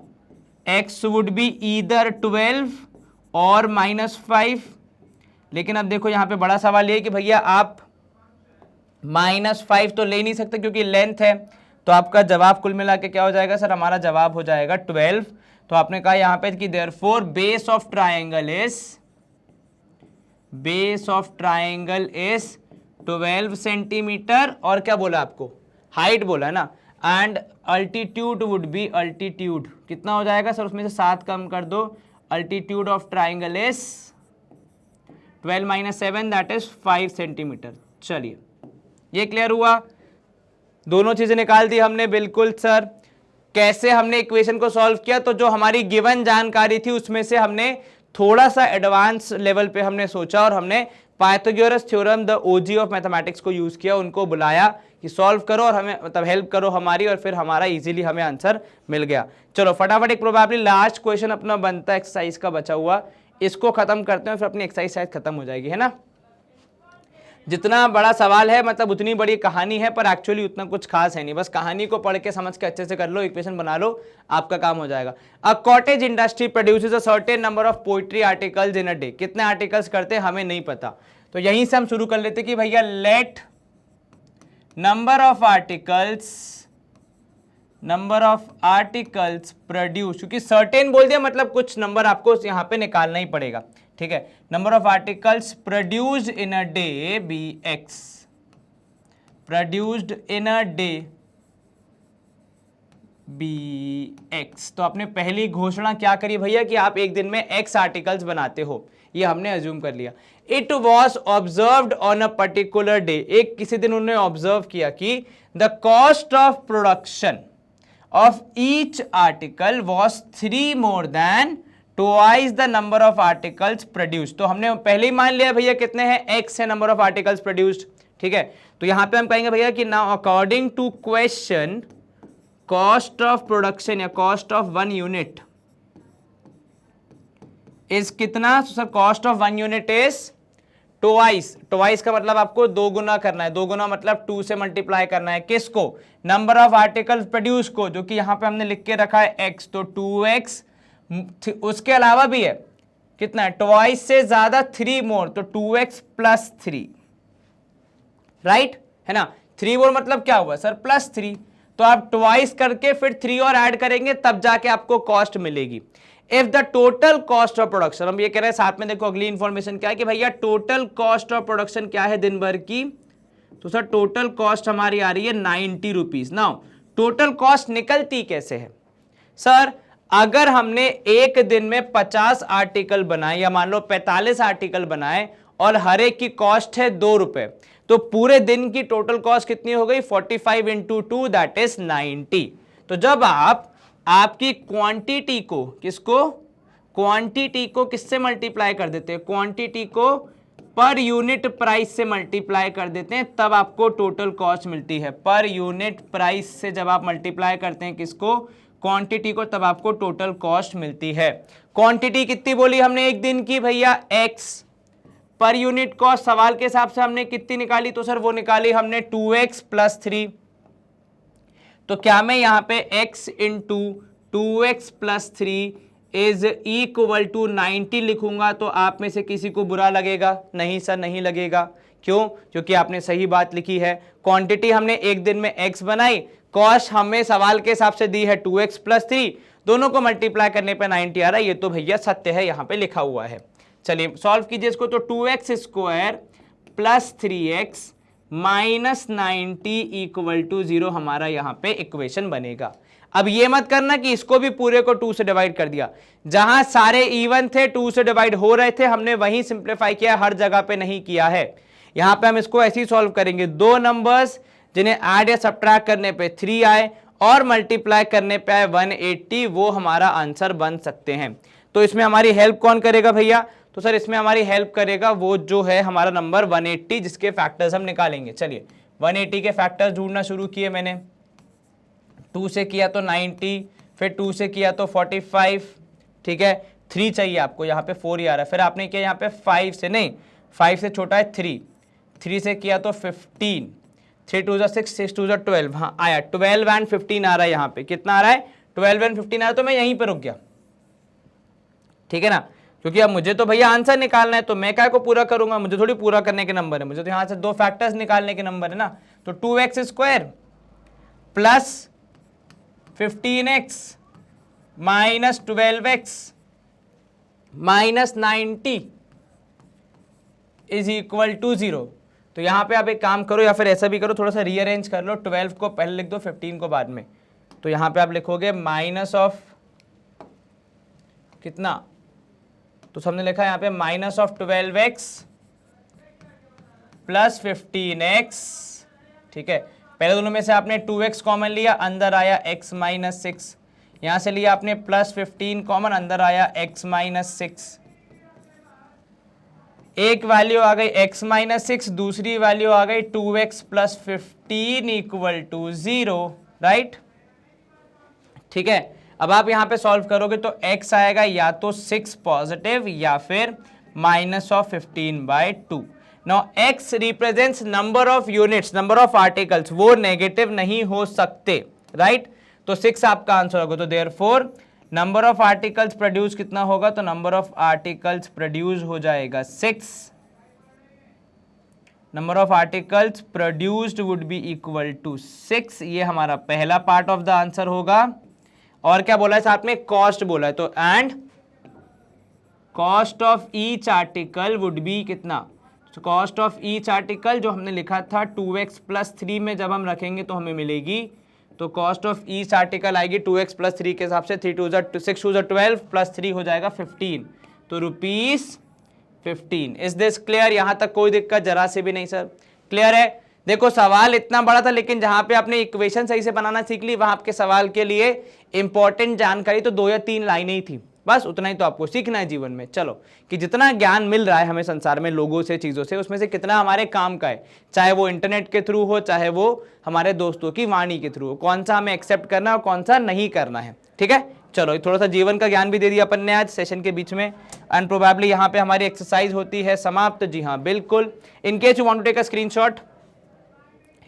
x would be either 12 और -5, लेकिन अब देखो यहाँ पे बड़ा सवाल ये है कि भैया आप -5 तो ले नहीं सकते क्योंकि लेंथ है, तो आपका जवाब कुल मिला के क्या हो जाएगा सर, हमारा जवाब हो जाएगा 12। तो आपने कहा यहाँ पे कि therefore base of triangle is base of triangle is 12 centimetre, और क्या बोला आपको, हाइट बोला है ना, and altitude would be, altitude कितना हो जाएगा सर, उसमें से 7 कम कर दो, altitude of triangle is 12 minus 7 that is 5 centimetre. चलिए ये क्लियर हुआ, दोनों चीजें निकाल दी हमने। बिल्कुल सर, कैसे हमने इक्वेशन को सॉल्व किया, तो जो हमारी गिवन जानकारी थी उसमें से हमने थोड़ा सा एडवांस लेवल पे हमने सोचा और हमने Pythagoras theorem the OG of mathematics को यूज किया, उनको बुलाया कि सॉल्व करो और हमें मतलब हेल्प करो हमारी, और फिर हमारा इजीली हमें आंसर मिल गया। चलो फटाफट एक प्रोबेबली लास्ट क्वेश्चन अपना बनता है एक्सरसाइज का बचा हुआ, इसको खत्म करते हैं फिर अपनी एक्सरसाइज शायद खत्म हो जाएगी, है ना। जितना बड़ा सवाल है मतलब उतनी बड़ी कहानी है, पर एक्चुअली उतना कुछ खास है नहीं, बस कहानी को पढ़ के समझ के अच्छे से कर लो, इक्वेशन बना लो, आपका काम हो जाएगा। A cottage industry produces a certain number of pottery articles in a day, कितने आर्टिकल्स करते हैं हमें नहीं पता, तो यहीं से हम शुरू कर लेते कि भैया let number of articles produce, क्योंकि सर्टेन बोल दिया मतलब कुछ नंबर आपको यहाँ पे निकालना ही पड़ेगा, ठीक है। Number of articles produced in a day be x, produced in a day be x. तो आपने पहली घोषणा क्या करी भैया कि आप एक दिन में एक्स आर्टिकल्स बनाते हो, ये हमने अज्यूम कर लिया। It was observed on a particular day, एक किसी दिन उन्होंने ऑब्जर्व किया कि the cost of production of each article was 3 more than twice the number of articles produced. तो हमने पहले ही मान लिया भैया कितने हैं, एक्स है नंबर ऑफ आर्टिकल्स प्रोड्यूस्ड, ठीक है। तो यहां पे हम कहेंगे भैया कि now according to question cost of production या कॉस्ट ऑफ 1 यूनिट इज कितना, sir cost of 1 unit is twice, twice का मतलब आपको 2 गुना करना है, 2 गुना मतलब 2 से मल्टीप्लाई करना है, किसको, नंबर ऑफ आर्टिकल्स प्रोड्यूस को, जो कि यहां पे हमने लिख के रखा है एक्स, तो 2x, उसके अलावा भी है कितना है, ट्वाइस से ज्यादा 3 more, तो 2x प्लस 3, राइट है ना। 3 more मतलब क्या हुआ सर, प्लस 3, तो आप ट्वाइस करके फिर 3 और ऐड करेंगे तब जाके आपको कॉस्ट मिलेगी। If the total cost of production, हम ये कह रहे हैं साथ में देखो अगली इंफॉर्मेशन क्या है कि भैया टोटल कॉस्ट ऑफ प्रोडक्शन क्या है दिन भर की, तो सर टोटल कॉस्ट हमारी आ रही है 90 रुपीज। नाउ टोटल कॉस्ट निकलती कैसे है सर, अगर हमने एक दिन में 50 आर्टिकल बनाए या मान लो 45 आर्टिकल बनाए और हर एक की कॉस्ट है 2 रुपए, तो पूरे दिन की टोटल कॉस्ट कितनी हो गई, 45 इंटू 2 दैट इज 90। तो जब आप आपकी क्वांटिटी को, किसको, क्वांटिटी को किससे मल्टीप्लाई कर देते हैं, क्वांटिटी को पर यूनिट प्राइस से मल्टीप्लाई कर देते हैं, तब आपको टोटल कॉस्ट मिलती है। पर यूनिट प्राइस से जब आप मल्टीप्लाई करते हैं किसको, क्वांटिटी को, तब आपको टोटल कॉस्ट मिलती है। क्वांटिटी कितनी बोली हमने एक दिन की भैया x, पर यूनिट कॉस्ट सवाल के हिसाब से हमने कितनी निकाली, तो सर वो निकाली हमने 2x प्लस 3। तो क्या मैं यहां पे x into 2x plus 3 is equal to 90 लिखूंगा तो आप में से किसी को बुरा लगेगा, नहीं सर नहीं लगेगा, क्यों, क्योंकि आपने सही बात लिखी है। क्वांटिटी हमने एक दिन में x बनाई, कॉस्ट हमें सवाल के हिसाब से दी है 2x प्लस 3, दोनों को मल्टीप्लाई करने पे 90 आ रहा है, ये तो भैया सत्य है, यहां पे लिखा हुआ है। चलिए सॉल्व कीजिए इसको, तो 2x square plus 3x minus 90 equal to 0 हमारा यहां पे इक्वेशन बनेगा। अब ये मत करना कि इसको भी पूरे को 2 से डिवाइड कर दिया, जहां सारे इवन थे 2 से डिवाइड हो रहे थे हमने वहीं सिंप्लीफाई किया, हर जगह पे नहीं किया है। यहां पे हम इसको ऐसे ही सॉल्व करेंगे, दो नंबर्स जिन्हें ऐड या सब्ट्रैक्ट करने पे 3 आए और मल्टीप्लाई करने पे आए 180, वो हमारा आंसर बन सकते हैं। तो इसमें हमारी हेल्प कौन करेगा भैया, तो सर इसमें हमारी हेल्प करेगा वो जो है हमारा नंबर 180, जिसके फैक्टर्स हम निकालेंगे। चलिए 180 के फैक्टर्स ढूंढना शुरू किए मैंने, 2 से किया तो 90, फिर 2 से किया तो 45, ठीक है, 3 चाहिए आपको, यहाँ पे 4 ही आ रहा है, फिर आपने किया यहाँ पे 5 से, नहीं 5 से छोटा है 3 से किया तो 15, 3 2 6, 6 2 12, हाँ आया 12 एंड 15 आ रहा है, यहाँ पे कितना आ रहा है 12 एंड 15 आ रहा है, तो मैं यहीं पे रुक गया, ठीक है ना, क्योंकि अब मुझे तो भैया आंसर निकालना है, तो मैं क्या को पूरा करूंगा, मुझे थोड़ी पूरा करने के नंबर है, मुझे तो यहाँ से 2 फैक्टर्स निकालने के नंबर है ना। तो 2x square plus 15x minus 12x minus 90 is equal to 0। तो यहाँ पे आप एक काम करो या फिर ऐसा भी करो, थोड़ा सा रीअरेंज कर लो, 12 को पहले लिख दो, 15 को बाद में। तो यहाँ पे आप लिखोगे माइनस ऑफ कितना, तो हमने लिखा है यहाँ पे minus of 12x plus 15x, ठीक है। पहले दोनों में से आपने 2x कॉमन लिया, अंदर आया x माइनस 6, यहाँ से लिया आपने प्लस 15 कॉमन, अंदर आया x माइनस 6। एक वैल्यू आ गई x माइनस 6, दूसरी वैल्यू आ गई 2x plus 15 equal to 0, right, ठीक है। अब आप यहां पे सॉल्व करोगे तो x आएगा या तो 6 पॉजिटिव या फिर minus of 15/2। Now x represents number of units, number of articles, वो नेगेटिव नहीं हो सकते, राइट। तो 6 आपका आंसर होगा। तो therefore number of articles produce कितना होगा, तो नंबर ऑफ आर्टिकल्स प्रोड्यूस हो जाएगा 6। Number of articles produced would be equal to 6। ये हमारा पहला पार्ट ऑफ द आंसर होगा। और क्या बोला है साथ में, कॉस्ट बोला है, तो and cost of each article would be कितना, तो कॉस्ट ऑफ ईच आर्टिकल जो हमने लिखा था 2x प्लस 3 में जब हम रखेंगे तो हमें मिलेगी, तो कॉस्ट ऑफ ईच आर्टिकल आएगी 2x प्लस 3 के हिसाब से, 6 2 12 प्लस 3 हो जाएगा 15, तो ₹15। Is this clear? यहां तक कोई दिक्कत जरा से भी नहीं सर, क्लियर है? देखो सवाल इतना बड़ा था, लेकिन जहां पे आपने इक्वेशन सही से बनाना सीख ली, वहां आपके सवाल के लिए इंपॉर्टेंट जानकारी तो 2 या 3 लाइनें ही थी, बस उतना ही तो आपको सीखना है जीवन में। चलो, कि जितना ज्ञान मिल रहा है हमें संसार में लोगों से, चीज़ों से, उसमें से कितना हमारे काम का है, चाहे वो इंटरनेट के थ्रू हो, चाहे वो हमारे दोस्तों की वाणी के थ्रू हो, कौन सा हमें एक्सेप्ट करना है और कौन सा नहीं करना है, ठीक है। चलो, थोड़ा सा जीवन का ज्ञान भी दे दिया अपन ने आज सेशन के बीच में। एंड प्रोबेबली यहाँ पे हमारी एक्सरसाइज होती है समाप्त। जी हाँ बिल्कुल, in case you want to take a screenshot,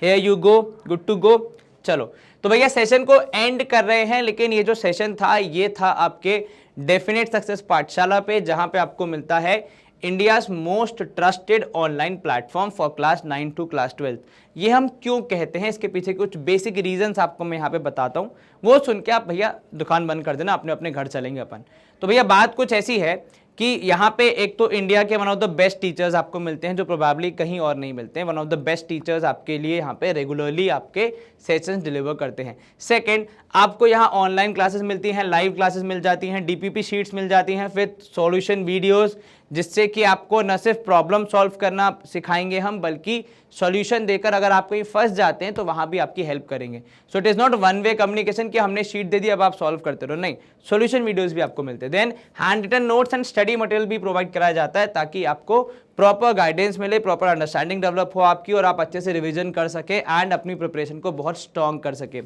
here you go, good to go. चलो, तो भैया सेशन को एंड कर रहे हैं, लेकिन ये जो सेशन था ये था आपके डेफिनेट सक्सेस पाठशाला पे, जहां पे आपको मिलता है India's most trusted online platform for class 9 to class 12। ये हम क्यों कहते हैं, इसके पीछे कुछ बेसिक रीजंस आपको मैं यहाँ पे बताता हूँ, वो सुन के आप भैया दुकान बंद कर देना, अपने अपने घर चलेंगे अपन। तो भैया बात कुछ ऐसी है कि यहाँ पे एक तो इंडिया के one of the best teachers आपको मिलते हैं, जो प्रोबेबली कहीं और नहीं मिलते हैं। One of the best teachers आपके लिए यहाँ पे रेगुलरली आपके सेशंस डिलीवर करते हैं। सेकंड, आपको यहाँ ऑनलाइन क्लासेस मिलती हैं, लाइव क्लासेस मिल जाती हैं, डीपीपी शीट्स मिल जाती हैं, फिर सॉल्यूशन वीडियोस, जिससे कि आपको न सिर्फ प्रॉब्लम सॉल्व करना सिखाएंगे हम, बल्कि सॉल्यूशन देकर अगर आप कहीं फंस जाते हैं तो वहाँ भी आपकी हेल्प करेंगे। So it is not one way communication कि हमने शीट दे दी अब आप सॉल्व करते रहो, नहीं, सॉल्यूशन वीडियोस भी आपको मिलते हैं। Then handwritten notes and study material भी प्रोवाइड कराया जाता है, ताकि आपको प्रॉपर गाइडेंस मिले, प्रॉपर अंडरस्टैंडिंग डेवलप हो आपकी, और आप अच्छे से रिवीजन कर सके एंड अपनी प्रिपरेशन को बहुत स्ट्रॉन्ग कर सके।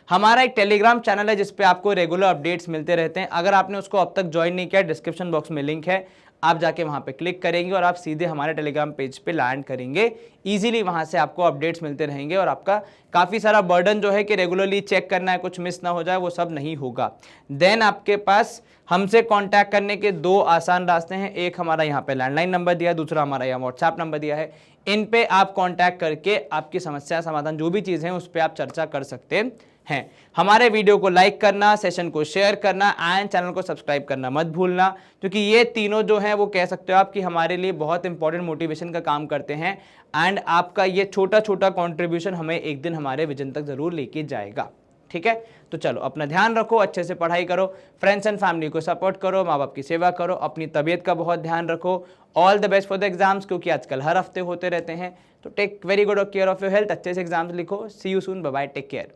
हमारा एक टेलीग्राम चैनल है जिसपे आपको रेगुलर अपडेट्स मिलते रहते हैं। अगर आपने उसको अब तक ज्वाइन नहीं किया, डिस्क्रिप्शन बॉक्स में लिंक है, आप जाके वहां पे क्लिक करेंगे और आप सीधे हमारे टेलीग्राम पेज पे लैंड करेंगे। इजीली वहां से आपको अपडेट्स मिलते रहेंगे और आपका काफ़ी सारा बर्डन जो है कि रेगुलरली चेक करना है, कुछ मिस ना हो जाए, वो सब नहीं होगा। देन आपके पास हमसे कांटेक्ट करने के 2 आसान रास्ते हैं। एक हमारा यहाँ पे लैंडलाइन नंबर दिया है, दूसरा हमारा यहाँ व्हाट्सएप नंबर दिया है। इन पे आप कांटेक्ट करके आपकी समस्या समाधान जो भी चीज़ है उस पर आप चर्चा कर सकते हैं। हमारे वीडियो को लाइक करना, सेशन को शेयर करना एंड चैनल को सब्सक्राइब करना मत भूलना, क्योंकि ये तीनों जो हैं वो कह सकते हो आप कि हमारे लिए बहुत इंपॉर्टेंट मोटिवेशन का काम करते हैं। एंड आपका ये छोटा छोटा कॉन्ट्रीब्यूशन हमें एक दिन हमारे विजन तक जरूर लेके जाएगा, ठीक है। तो चलो, अपना ध्यान रखो, अच्छे से पढ़ाई करो, फ्रेंड्स एंड फैमिली को सपोर्ट करो, माँ बाप की सेवा करो, अपनी तबीयत का बहुत ध्यान रखो। All the best for the exams, क्योंकि आजकल हर हफ्ते होते रहते हैं। तो take very good care of your health, अच्छे से एग्जाम्स लिखो। See you soon, bye bye, take care.